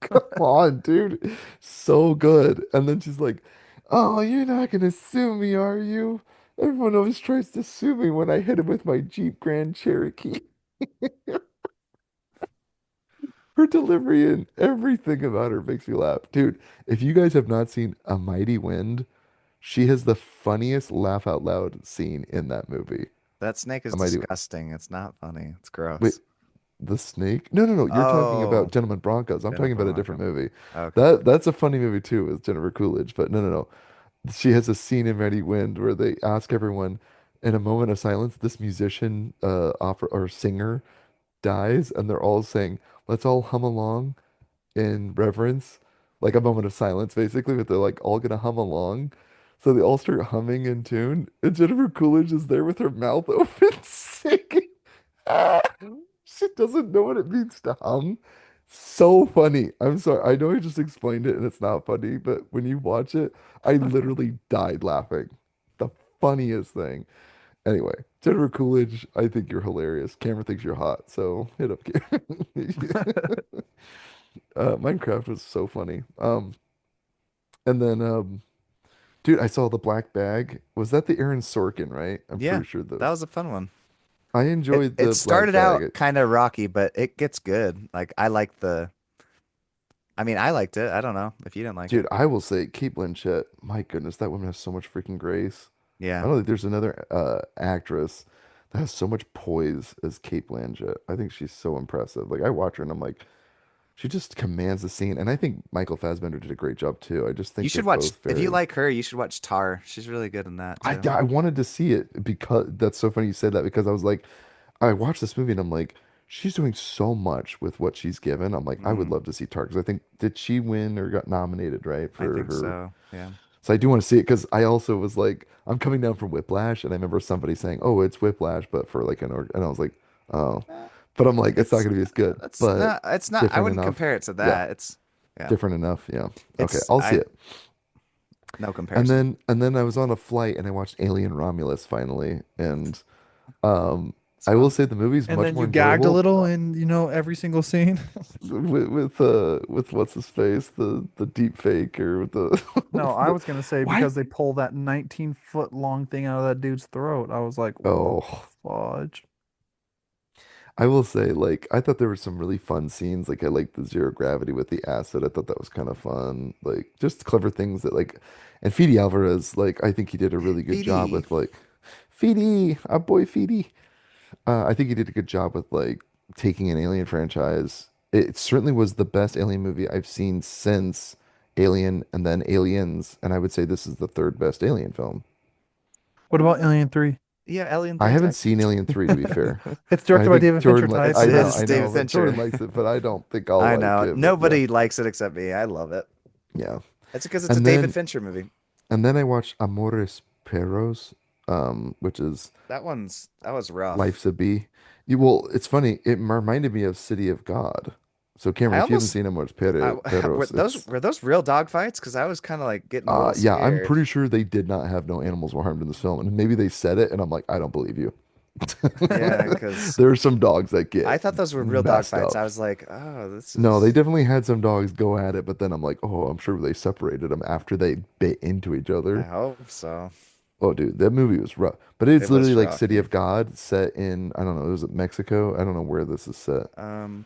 come on, dude. So good. And then she's like, oh, you're not gonna sue me, are you? Everyone always tries to sue me when I hit him with my Jeep Grand Cherokee. Her delivery and everything about her makes me laugh. Dude, if you guys have not seen A Mighty Wind, she has the funniest laugh out loud scene in that movie. That snake is A Mighty disgusting. It's not funny. It's Wait, gross. the snake? No, no, no. You're talking about Oh, Gentlemen Broncos. I'm talking Jennifer about a Blanco. different movie. Okay. That's a funny movie too with Jennifer Coolidge. But no, no, no. She has a scene in Mighty Wind where they ask everyone, in a moment of silence, this musician, opera or singer dies, and they're all saying, "Let's all hum along in reverence," like a moment of silence, basically, but they're like all gonna hum along. So they all start humming in tune, and Jennifer Coolidge is there with her mouth open singing. Ah, she doesn't know what it means to hum. So funny. I'm sorry. I know I just explained it and it's not funny, but when you watch it, I literally died laughing. The funniest thing. Anyway, Jennifer Coolidge, I think you're hilarious. Cameron thinks you're hot, so hit up Cameron. Minecraft was so funny. And then dude, I saw the Black Bag. Was that the Aaron Sorkin, right? I'm Yeah, pretty sure that those. was a fun one. I It enjoyed it the Black started Bag. out kind of rocky, but it gets good. Like I like the. I mean, I liked it. I don't know if you didn't like it. Dude, I will say Kate Blanchett, my goodness, that woman has so much freaking grace. I Yeah. don't think there's another actress that has so much poise as Kate Blanchett. I think she's so impressive. Like I watch her and I'm like, she just commands the scene. And I think Michael Fassbender did a great job too. I just You think they're should watch, both if you very like her, you should watch Tar. She's really good in that I too. I wanted to see it because that's so funny you said that because I was like, I watched this movie and I'm like, she's doing so much with what she's given. I'm like, I would Mm, love to see Tar because I think did she win or got nominated, right, I for think her. so. Yeah. So I do want to see it because I also was like, I'm coming down from Whiplash, and I remember somebody saying, "Oh, it's Whiplash, but for like an org," and I was like, "Oh," Uh, but I'm like, it's not It's going to be as good, that's but not it's not I different wouldn't enough. compare it to Yeah, that. It's yeah. different enough. Yeah. Okay, It's I'll see I it. no comparison. And then I was on a flight and I watched Alien Romulus finally, and um, It's I will fun. say the movie's And much then more you gagged a enjoyable little in, every single scene. with what's his face, the deep fake or with the, No, I the was gonna say why. because they pull that 19-foot long thing out of that dude's throat. I was like, what the Oh. fudge? I will say, like, I thought there were some really fun scenes. Like, I liked the zero gravity with the acid. I thought that was kind of fun. Like, just clever things that, like, and Fede Alvarez, like, I think he did a really good job BD. with, like, Fede, our boy Fede. I think he did a good job with, like, taking an Alien franchise. It certainly was the best Alien movie I've seen since Alien and then Aliens. And I would say this is the third best Alien film. What about Alien 3? Yeah, Alien I 3's haven't excellent. seen Alien 3, to be fair. It's I directed by think David Fincher, Jordan, Ty. It's I Put know, it. it's I know, David but Jordan Fincher. likes it, but I don't think I'll I like know. it. But yeah, Nobody likes it except me. I love it. yeah. It's because it's a And David then, Fincher movie. and then I watched Amores Perros, which is That was rough. Life's a Bee. Well, it's funny. It reminded me of City of God. So I Cameron, if you haven't almost seen Amores were Perros, those it's real dog fights? Because I was kind of like getting a little yeah, I'm scared. pretty sure they did not have no animals were harmed in this film, and maybe they said it, and I'm like, I don't believe you. Yeah, because There are some dogs that I get thought those were real dog messed fights. I up. was like, oh, this No, they is. definitely had some dogs go at it, but then I'm like, oh, I'm sure they separated them after they bit into each I other. hope so. Oh, dude, that movie was rough. But it's It literally was like rough, City dude. of God set in, I don't know, was it Mexico? I don't know where this is set.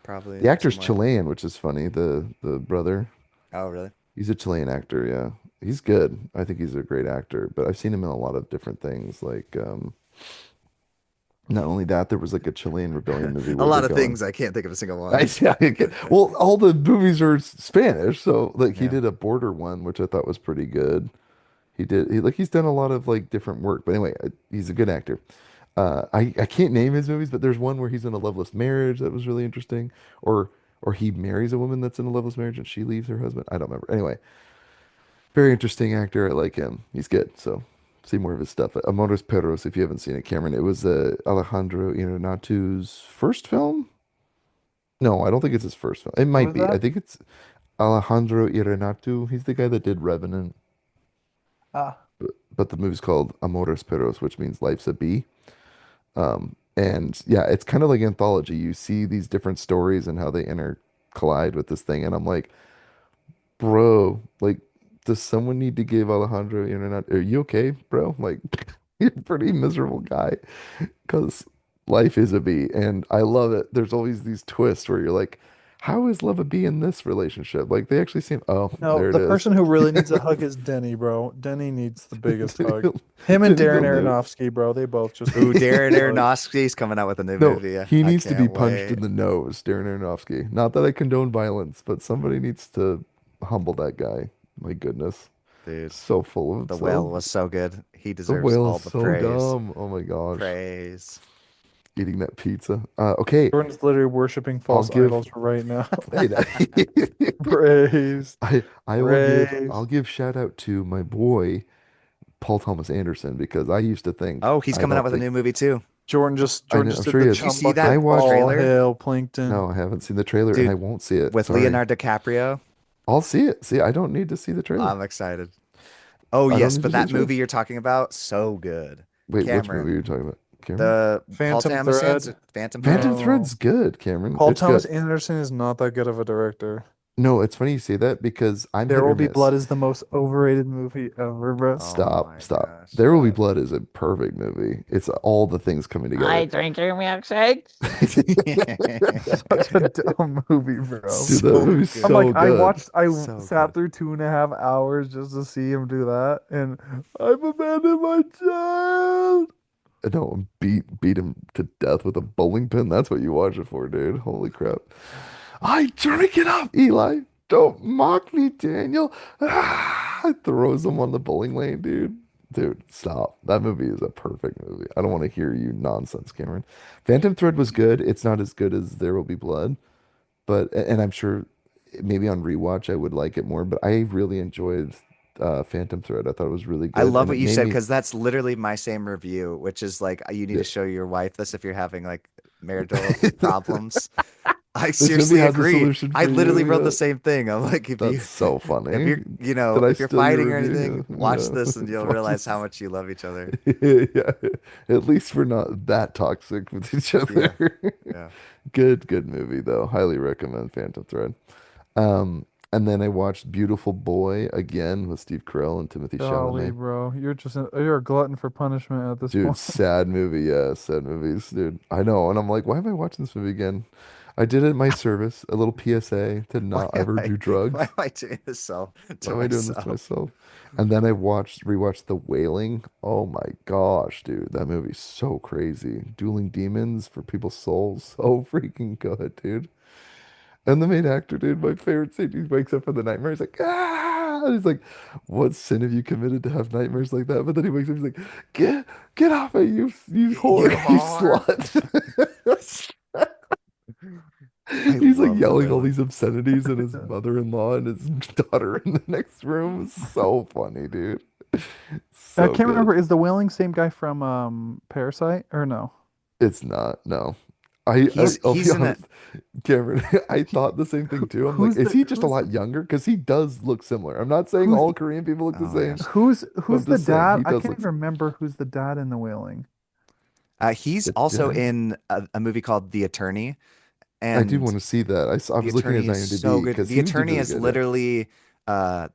Probably The actor's somewhere. Chilean, which is funny. The brother, Oh, really? he's a Chilean actor, yeah. He's good. I think he's a great actor, but I've seen him in a lot of different things. Like, not only that, there was like a Chilean rebellion movie A where they're lot of going. things. I can't think of a single I one. yeah, well, all the movies are Spanish, so like he Yeah. did a border one, which I thought was pretty good. He's done a lot of like different work, but anyway, he's a good actor. I can't name his movies, but there's one where he's in a loveless marriage that was really interesting, or or he marries a woman that's in a loveless marriage and she leaves her husband. I don't remember. Anyway, very interesting actor. I like him. He's good. So see more of his stuff. Amores Perros, if you haven't seen it, Cameron, it was Alejandro Inarritu's first film. No, I don't think it's his first film. It Who might was be. I that? think it's Alejandro Inarritu. He's the guy that did Revenant, Ah, but the movie's called Amores Perros, which means life's a bee. And yeah, it's kind of like anthology. You see these different stories and how they collide with this thing, and I'm like, bro, like, does someone need to give Alejandro Internet? Are you okay, bro? Like, you're a pretty miserable guy, because life is a bee, and I love it. There's always these twists where you're like, how is love a bee in this relationship? Like, they actually seem, oh, no, there it the is. person who really needs a hug is Denny, bro. Denny needs the biggest hug. Denny, Him and Denny's Darren a little. Aronofsky, bro, they both just Ooh, need the Darren biggest hug. Aronofsky's coming out with a new No, movie. he I needs to be can't punched wait. in the nose, Darren Aronofsky. Not that I condone violence, but somebody needs to humble that guy. My goodness. Dude, So full of the whale himself. was so good. He The deserves whale's all the so praise. dumb. Oh my gosh. Praise. Eating that pizza. Okay, Jordan's literally worshiping I'll false give idols right now. hey, Praise, I will give I'll praise. give shout out to my boy Paul Thomas Anderson because I used to think Oh, he's I coming out don't with a think new movie too. Jordan I'm just did sure the he Did has. you chum see I that bucket. watched All trailer? hail Plankton. no, I haven't seen the trailer and I Dude, won't see it. with Sorry. Leonardo DiCaprio? I'll see it. See, I don't need to see the trailer. I'm excited. Oh, I don't yes, need to but see the that trailer. movie you're talking about, so good. Wait, which movie are Cameron, you talking about? Cameron? the Paul Phantom Thomas Thread. Anderson Phantom Phantom Thread. Thread's No. good, Cameron. Paul It's Thomas good. Anderson is not that good of a director. No, it's funny you say that because I'm There hit Will or Be miss. Blood is the most overrated movie ever, bro. Oh Stop, my stop. gosh. There Will Be Blood is a perfect movie. It's all the things coming I together. drink your milkshakes. Such a dumb movie, bro. Dude, that So movie's I'm good. so like, good. I So sat good. through 2.5 hours just to see him do that, and I've abandoned my child. No, beat him to death with a bowling pin. That's what you watch it for, dude. Holy crap. I drink it up, Eli. Don't mock me, Daniel. Ah, throws him on the bowling lane, dude. Dude, stop. That movie is a perfect movie. I don't want to hear you nonsense, Cameron. Phantom Thread was good. It's not as good as There Will Be Blood, but and I'm sure maybe on rewatch I would like it more, but I really enjoyed Phantom Thread. I thought it was really I good love and what it you made said me because that's literally my same review, which is like you need yeah. to show your wife this if you're having like marital problems. I This movie seriously has a agree. solution I for literally you. wrote the Yeah. same thing. I'm like, That's so if funny. you're, you know, Did I if you're steal your fighting or anything, review? watch Yeah, this yeah. and you'll Watch realize how this. much you love each other. Yeah. At least we're not that toxic with each Yeah, other. yeah. Good movie though. Highly recommend Phantom Thread. And then I watched Beautiful Boy again with Steve Carell and Timothy Golly, Chalamet. bro, you're a glutton for punishment at this Dude, point. sad movie. Yeah, sad movies, dude. I know. And I'm like, why am I watching this movie again? I did it in my service, a little PSA to Why not am ever I, do why drugs. am I doing this Why to am I doing this to myself? myself? And then I rewatched The Wailing. Oh my gosh, dude, that movie's so crazy. Dueling demons for people's souls. So freaking good, dude. And the main actor, dude, my favorite scene, he wakes up from the nightmare. He's like, ah! And he's like, what sin have you committed to have nightmares like that? But then he wakes up, he's like, get off it, you whore, You you whore. slut. I He's like love the yelling all wailing. these obscenities at his mother-in-law and his daughter in the next room. So funny, dude. I So can't good. remember. Is the Wailing same guy from Parasite or no? It's not, no. I'll be He's in a honest, Cameron, I He, thought the same thing too. I'm like, who's is the he just a lot younger? Because he does look similar. I'm not saying who's all Korean people look the oh my same, gosh. but I'm who's the just saying dad? he I does can't look even remember who's the dad in the Wailing. He's the also dad. in a movie called The Attorney, I do and want to see that. I The was looking at Attorney his is so IMDb good. because The he did Attorney really is good. Yeah. literally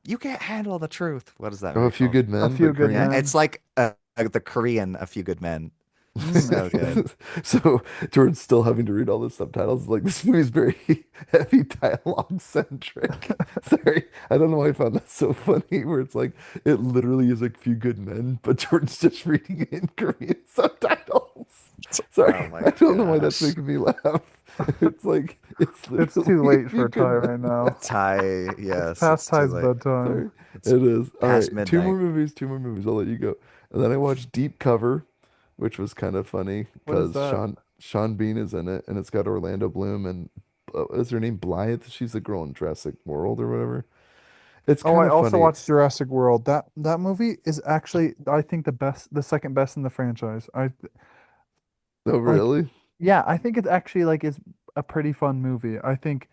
you can't handle the truth. What is that Oh, A movie Few called? Good A Men, the Few Good Yeah, Korean. it's Men. like the Korean A Few Good Men. Mm. So good. So Jordan's still having to read all the subtitles. Like this movie is very heavy dialogue centric. Sorry, I don't know why I found that so funny. Where it's like it literally is like Few Good Men, but Jordan's just reading it in Korean subtitles. Oh Sorry, my I don't know why that's gosh. making me laugh. It's like it's It's too literally late Few for Ty Good right Men. now. Ty, It's yes, past it's too Ty's late. bedtime. Sorry, It's it is. All right, past midnight. two more movies. I'll let you go. And then I watched Deep Cover, which was kind of funny What is because that? Sean Bean is in it, and it's got Orlando Bloom and what is her name? Blythe. She's the girl in Jurassic World or whatever. It's Oh, kind I of also funny. watched Jurassic World. That movie is actually, I think, the second best in the franchise. I Oh, like, really? yeah, I think it's actually like it's a pretty fun movie. I think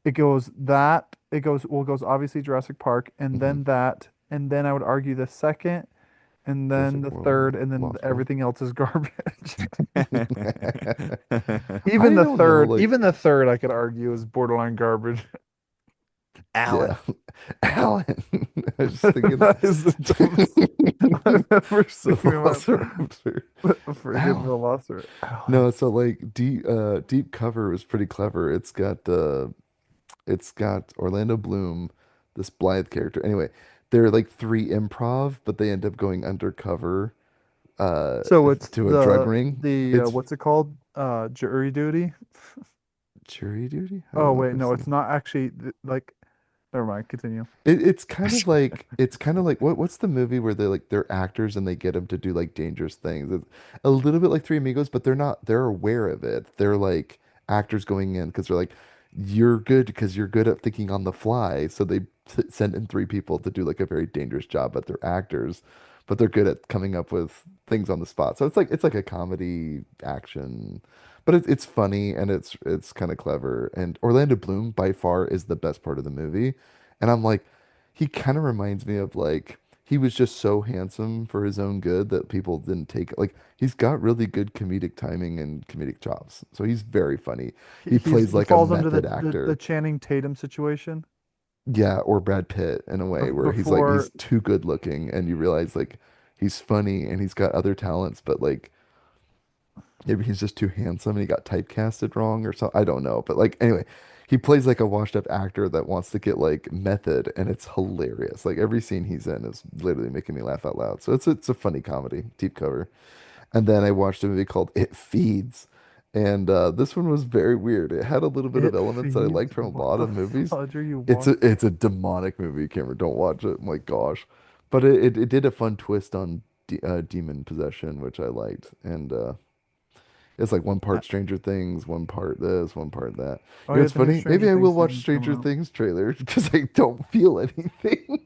it goes obviously Jurassic Park, and Hmm. then that, and then I would argue the second, and then Jurassic the World, third, and then Lost World. everything else is garbage. I don't know. Like, Even the third, I could argue is borderline garbage. yeah, Alan. Alan. I was just thinking That is the dumbest I've ever the seen in my Velociraptor. friggin' Alan. Velociraptor. No, Alan. so like Deep Cover is pretty clever. It's got Orlando Bloom, this Blythe character. Anyway, they're like three improv, but they end up going undercover uh So it's to a drug ring. the It's what's it called? Jury duty. jury duty? I Oh don't know if wait, I've no, seen it's not actually like Never mind. Continue. It's kind of like what's the movie where they're actors and they get them to do like dangerous things. It's a little bit like Three Amigos, but they're aware of it. They're like actors going in because they're like you're good because you're good at thinking on the fly. So they send in three people to do like a very dangerous job, but they're actors, but they're good at coming up with things on the spot. So it's like a comedy action, but it's funny and it's kind of clever. And Orlando Bloom by far is the best part of the movie. And I'm like, he kind of reminds me of like he was just so handsome for his own good that people didn't take it. Like he's got really good comedic timing and comedic chops. So he's very funny. He plays He like a falls under method the actor. Channing Tatum situation. Yeah, or Brad Pitt in a way where he's like Before he's too good looking and you realize like he's funny and he's got other talents, but like maybe he's just too handsome and he got typecasted wrong or so. I don't know. But like anyway, he plays like a washed up actor that wants to get like method and it's hilarious. Like every scene he's in is literally making me laugh out loud. So it's a funny comedy, deep cover. And then I watched a movie called It Feeds. And this one was very weird. It had a little bit of it elements that I feeds, liked from a what lot the of movies. fudge are you watching? It's a demonic movie, Cameron. Don't watch it. My gosh. But it did a fun twist on demon possession, which I liked. And it's like one Uh, part Stranger Things, one part this, one part that. Oh You know yeah, what's the new funny? Stranger Maybe I will Things watch season's coming Stranger out. Things trailer because I don't feel anything.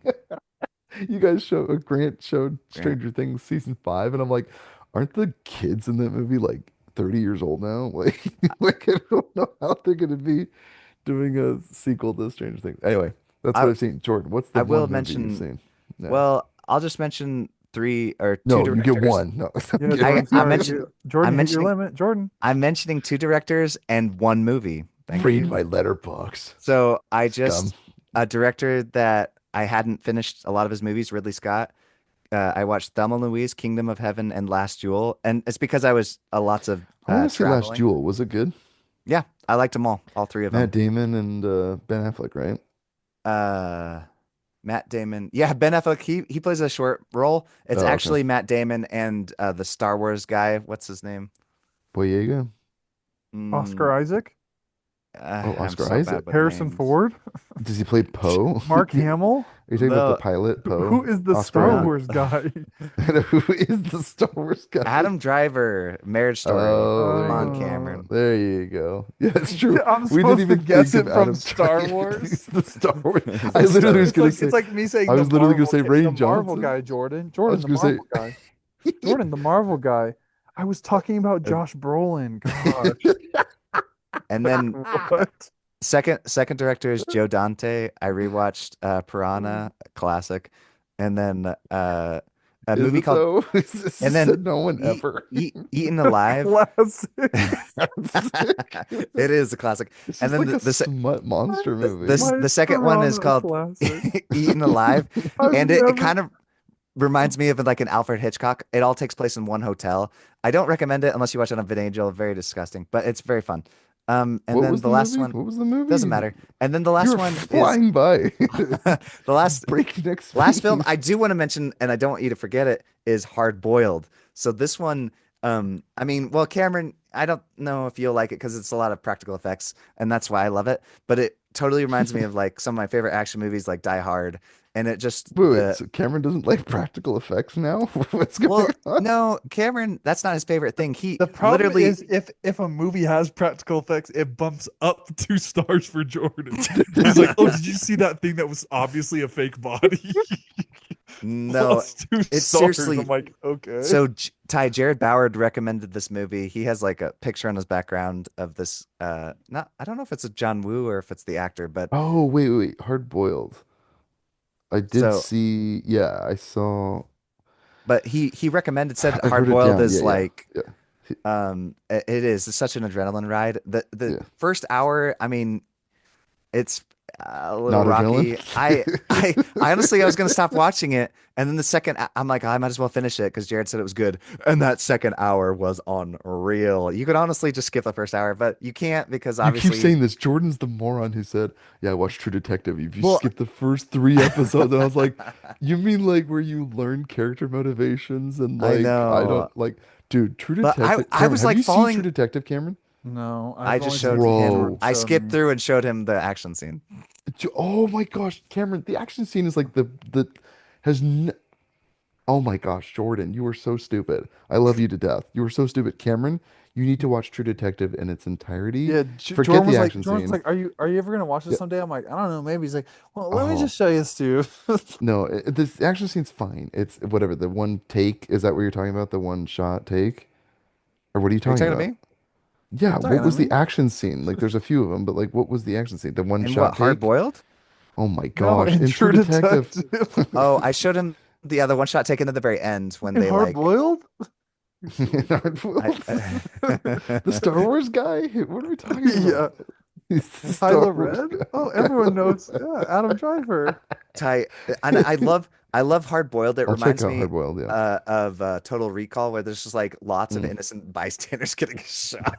You guys Grant showed Grant, Stranger Things season 5, and I'm like, aren't the kids in that movie like 30 years old now? Like, like I don't know how they're gonna be doing a sequel to Stranger Things. Anyway, that's what I I've seen. Jordan, what's the I will one movie you've mention. seen? No. Well, I'll just mention three or two No, you get directors. one. No, I'm Yeah, kidding. Jordan, I sorry. mentioned. Jordan, I'm you hit your mentioning. limit. Jordan. I'm mentioning two directors and one movie. Thank Read you. my letterbox. So I Scum. just a director that I hadn't finished a lot of his movies, Ridley Scott. I watched Thelma and Louise, Kingdom of Heaven, and Last Jewel, and it's because I was lots of I want to see Last traveling. Jewel. Was it good? Yeah, I liked them all three of Matt them. Damon and Ben Affleck, right? Uh, Matt Damon, yeah, Ben Affleck. He plays a short role. It's Oh, okay. actually Matt Damon and the Star Wars guy. What's his name? Boyega? Mm, Oscar Isaac, Oh, I'm Oscar so bad Isaac. with Harrison names. Ford, Does he play Poe? Mark Hamill. Are you talking about the No, pilot, Who Poe? is the Oscar Star no. Isaac? Wars guy? Who is the Star Wars guy? Adam Driver, Marriage Story. Oh, there Come on, you Uh, Cameron. there you go. Yeah, it's true. I'm We didn't supposed to even guess think of it from Adam Star trying. He's Wars. the Star Wars. He's I the Star literally was Wars. gonna It's say, like me I saying was literally gonna say The Rain Marvel Johnson. guy, Jordan. I Jordan, was the gonna say, Marvel guy. Jordan, the Marvel guy. I was talking about And, Josh Brolin. Gosh. and then What? second director is Joe Dante. I rewatched Piranha, a classic, and then a is movie it called though? This and then said no one ever. Eaten Alive. Classic. Sick. It is a classic. It's And just then like a the smut Why monster is, movie. why the is second one is Piranha a called classic? Eaten Alive, I've and it never. kind of reminds me of like an Alfred Hitchcock. It all takes place in one hotel. I don't recommend it unless you watch it on VidAngel. Very disgusting, but it's very fun. And What then was the the last movie? one What was the doesn't movie? matter. And then the You last were one is flying by. the last Breakneck last film speed. I do want to mention, and I don't want you to forget it, is Hard Boiled. So this one, I mean, well, Cameron, I don't know if you'll like it because it's a lot of practical effects, and that's why I love it. But it totally reminds me of like some of my favorite action movies, like Die Hard, and it just Wait, so Cameron doesn't like practical effects now? What's going well, on? no, Cameron, that's not his favorite thing. He The problem literally, is if a movie has practical effects, it bumps up 2 stars for Jordan. He's like, oh, did you see that thing that was obviously a fake body? no, Plus two it's stars. I'm seriously. like, okay. So Ty Jared Bauer recommended this movie. He has like a picture on his background of this. Not I don't know if it's a John Woo or if it's the actor, but Oh, wait. Hard boiled. I did so see, yeah, I saw, but he recommended said I Hard wrote it Boiled down. is Yeah. like Yeah. it is it's such an adrenaline ride. The Yeah. first hour, I mean, it's a little Not rocky. adrenaline. I honestly I was gonna stop watching it, and then the second I'm like I might as well finish it because Jared said it was good, and that second hour was unreal. You could honestly just skip the first hour, but you can't because You keep obviously, saying this. Jordan's the moron who said, "Yeah, I watched True Detective. If you well, skip the first 3 episodes," and I was like, "You mean like where you learn character motivations and I like I don't know, like, dude, True but Detective." I Cameron, was have like you seen True falling. Detective, Cameron? No, I I've just only seen showed scenes him. Jordan Bro. I showed skipped me. through and showed him the action scene. Oh my gosh, Cameron, the action scene is like the has n oh my gosh, Jordan, you were so stupid. I love you to death. You were so stupid. Cameron, you need to watch True Detective in its entirety. Yeah, Forget the action Jordan's scene. like, are you ever gonna watch Yeah. this someday? I'm like, I don't know, maybe. He's like, well, let me Oh, just show you, Stu. no, this action scene's fine. It's whatever. The one take, is that what you're talking about? The one shot take? Or what are you Are you talking talking to about? me? Yeah, Talking what to was the me? action scene? Like there's a few of them, but like what was the action scene? The one And shot what? Hard take? boiled? Oh my No, gosh, in in True True Detective. Detective. Oh, I showed him the other one shot taken at the very end when In they Hard like. Boiled? You're silly. I, The Star Wars guy? What are we talking Yeah. about? He's the Star Kylo Wars Ren? guy. Oh, everyone knows. Yeah, Adam Driver. Ty, and I love hard boiled. It I'll check reminds out me Hard Boiled, yeah. of Total Recall, where there's just like lots of Mm. innocent bystanders getting shot,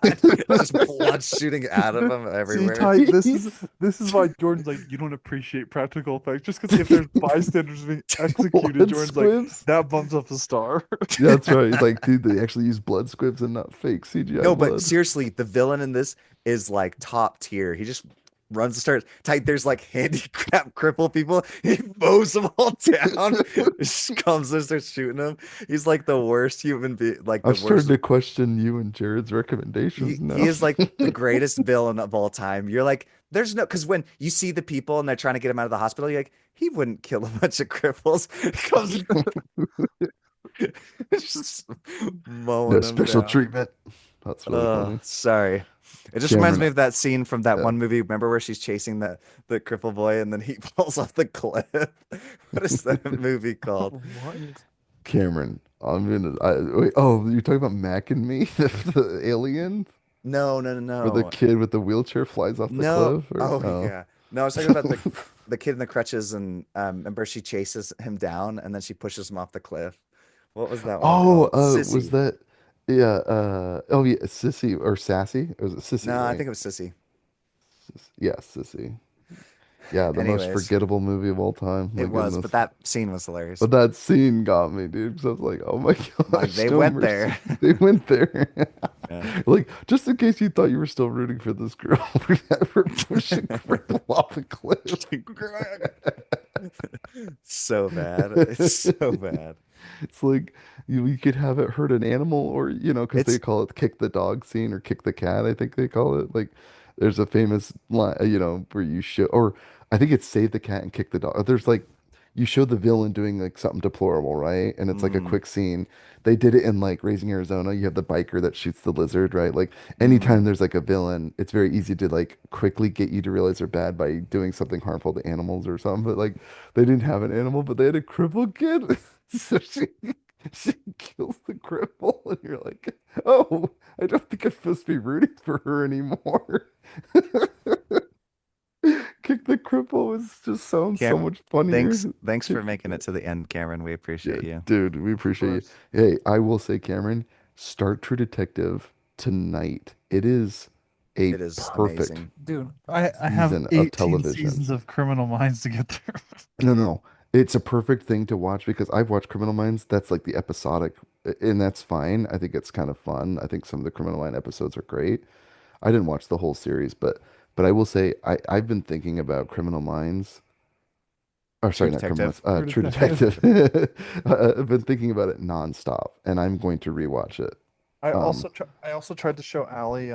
just blood shooting out of them See, everywhere. Ty, He's this is why Jordan's like, you don't appreciate practical effects. Just because if there's bystanders being executed, blood Jordan's like, squibs. that bumps up the star. Yeah, that's right. He's like, dude, they actually use blood squibs and not fake CGI No, but blood. seriously, the villain in this is like top tier. He just runs the start. Tight, there's like handicap crippled people. He mows them all down. Just comes and starts shooting them. He's like the worst human being, like I'm the starting worst. to question you and Jared's recommendations He now. is like the greatest villain of all time. You're like, there's no, because when you see the people and they're trying to get him out of the hospital, you're like, he wouldn't kill a bunch of cripples. He comes just No mowing them special down. treatment. That's really funny. Sorry. It just reminds Cameron, me of that scene from that yeah. one movie. Remember where she's chasing the cripple boy and then he falls off the cliff? What is that movie called? What? Cameron, wait, oh, you're talking about Mac and Me, the alien, No, no, no, where the no. kid with the wheelchair flies off the No. cliff, or Oh oh. yeah. No, I was talking about the kid in the crutches and remember she chases him down and then she pushes him off the cliff. What was that one Oh, called? was Sissy. that yeah, oh yeah, Sissy or Sassy? It was Sissy, No, I right? think it was Sissy. Yeah, Sissy. Yeah, the most Anyways, forgettable movie of all time. My it was, but goodness. that scene was hilarious. But that scene got me, dude, because I was like, oh my Like gosh, they no went mercy. there. They went there. Yeah. Like, just in case you thought you were still rooting for this girl, we have her push a cripple off a cliff. So bad. It's so bad. It's like you could have it hurt an animal, or because they It's call it kick the dog scene or kick the cat, I think they call it. Like, there's a famous line, where you show, or I think it's save the cat and kick the dog. There's like, you show the villain doing like something deplorable, right? And it's like a mm, quick scene. They did it in like Raising Arizona. You have the biker that shoots the lizard, right? Like, mm. anytime there's like a villain, it's very easy to like quickly get you to realize they're bad by doing something harmful to animals or something. But like, they didn't have an animal, but they had a crippled kid. So she kills the cripple, and you're like, oh, I don't think I'm supposed to be rooting for her anymore. Kick the cripple was just sounds so Can't much funnier. thanks for Kick making the it to the end, Cameron. We Yeah, appreciate you. dude, we Of appreciate you. course. Hey, I will say, Cameron, start True Detective tonight. It is a It is perfect amazing. Dude, I have season of 18 television. seasons of Criminal Minds to get through. No, no, no. It's a perfect thing to watch because I've watched Criminal Minds. That's like the episodic, and that's fine. I think it's kind of fun. I think some of the Criminal Minds episodes are great. I didn't watch the whole series, but I will say I've been thinking about Criminal Minds. Or True sorry, not Criminal Detective. Minds. True True Detective. Detective. I've been thinking about it nonstop, and I'm going to rewatch it. Um, I also tried to show Allie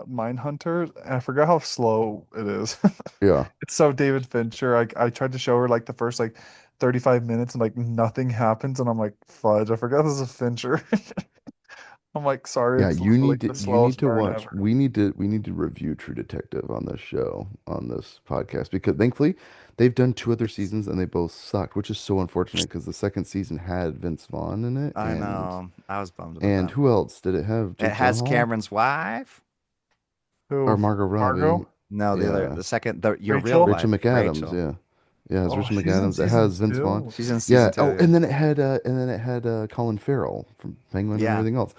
Mindhunter, and I forgot how slow it is. yeah, It's so David Fincher. I tried to show her like the first like 35 minutes and like nothing happens and I'm like, fudge, I forgot this is a Fincher. I'm like, sorry, yeah. it's like the You need slowest to burn watch. ever. We need to review True Detective on this show, on this podcast, because thankfully they've done two other It's seasons and they both sucked, which is so unfortunate because the second season had Vince Vaughn in it, I know. I was bummed about and that. who else did it have? It Jake has Gyllenhaal Cameron's wife. or Who? Margot Robbie? Margot? No, Yeah, the second, the your real Rachel? Rachel wife, McAdams. Rachel. Yeah, yeah, it's Oh, Rachel she's in McAdams. It season has Vince Vaughn. two. She's in Yeah. season Oh, two. and then it had Colin Farrell from Penguin and Yeah. everything else.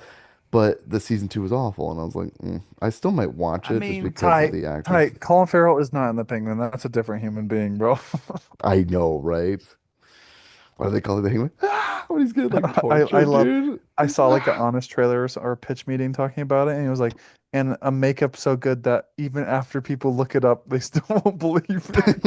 But the season two was awful, and I was like, I still might watch I it just mean, because of the actors. Colin Farrell is not in the Penguin. That's a different human being, bro. I know, right? What do they call it? The Hangman? Ah! When he's getting like I tortured, love. dude. I saw like an Ah! honest trailer or a pitch meeting talking about it, and it was like, and a makeup so good that even after people look it up, they still won't believe it.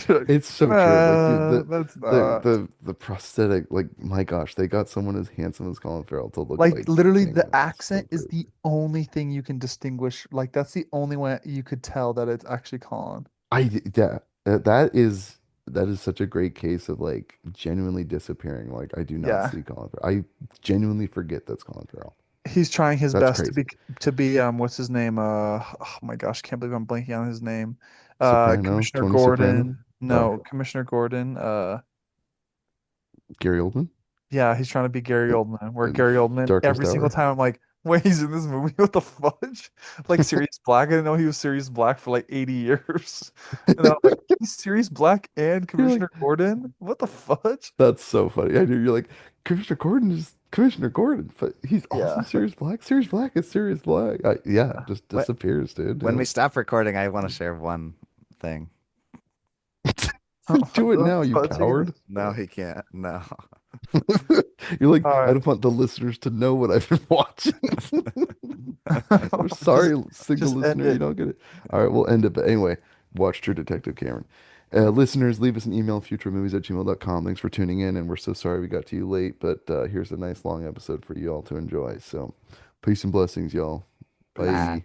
Like, It's so true. Like, dude, That's not the prosthetic, like, my gosh, they got someone as handsome as Colin Farrell to look like like literally the Hangman. It's so accent is crazy. the only thing you can distinguish. Like that's the only way you could tell that it's actually Colin. Yeah, that is such a great case of like genuinely disappearing. Like, I do not Yeah, see Colin Farrell. I genuinely forget that's Colin Farrell. he's trying his That's best crazy. to be what's his name? Oh my gosh, can't believe I'm blanking on his name. Soprano, Commissioner Tony Soprano. Gordon. Oh, No, Commissioner Gordon. Gary Oldman. Yeah, he's trying to be Gary Uh, Oldman. Where uh, Gary Oldman, Darkest every single Hour. time I'm like, wait, he's in this movie? What the fudge? Like Sirius Black. I didn't know he was Sirius Black for like 80 years. And then I'm like, he's Sirius Black and You're like, Commissioner Gordon? What the fudge? that's so funny. I do. You're like, Commissioner Gordon is Commissioner Gordon, but he's also Yeah. Sirius Black. Sirius Black is Sirius Black. Yeah, Yeah. just When disappears, dude. when we Yeah. stop recording, I want to share one thing. Do it now, That's you fudge, you're coward. No, he can't. No. You're like, All I right. don't want the listeners to know what I've been watching. I'm Just sorry, single just end listener, you it. don't get it. All right, we'll end it. But anyway, watch True Detective Cameron. Listeners, leave us an email, futuremovies@gmail.com. Thanks for tuning in, and we're so sorry we got to you late, but here's a nice long episode for you all to enjoy. So, peace and blessings, y'all. Peace. Bye. Bye.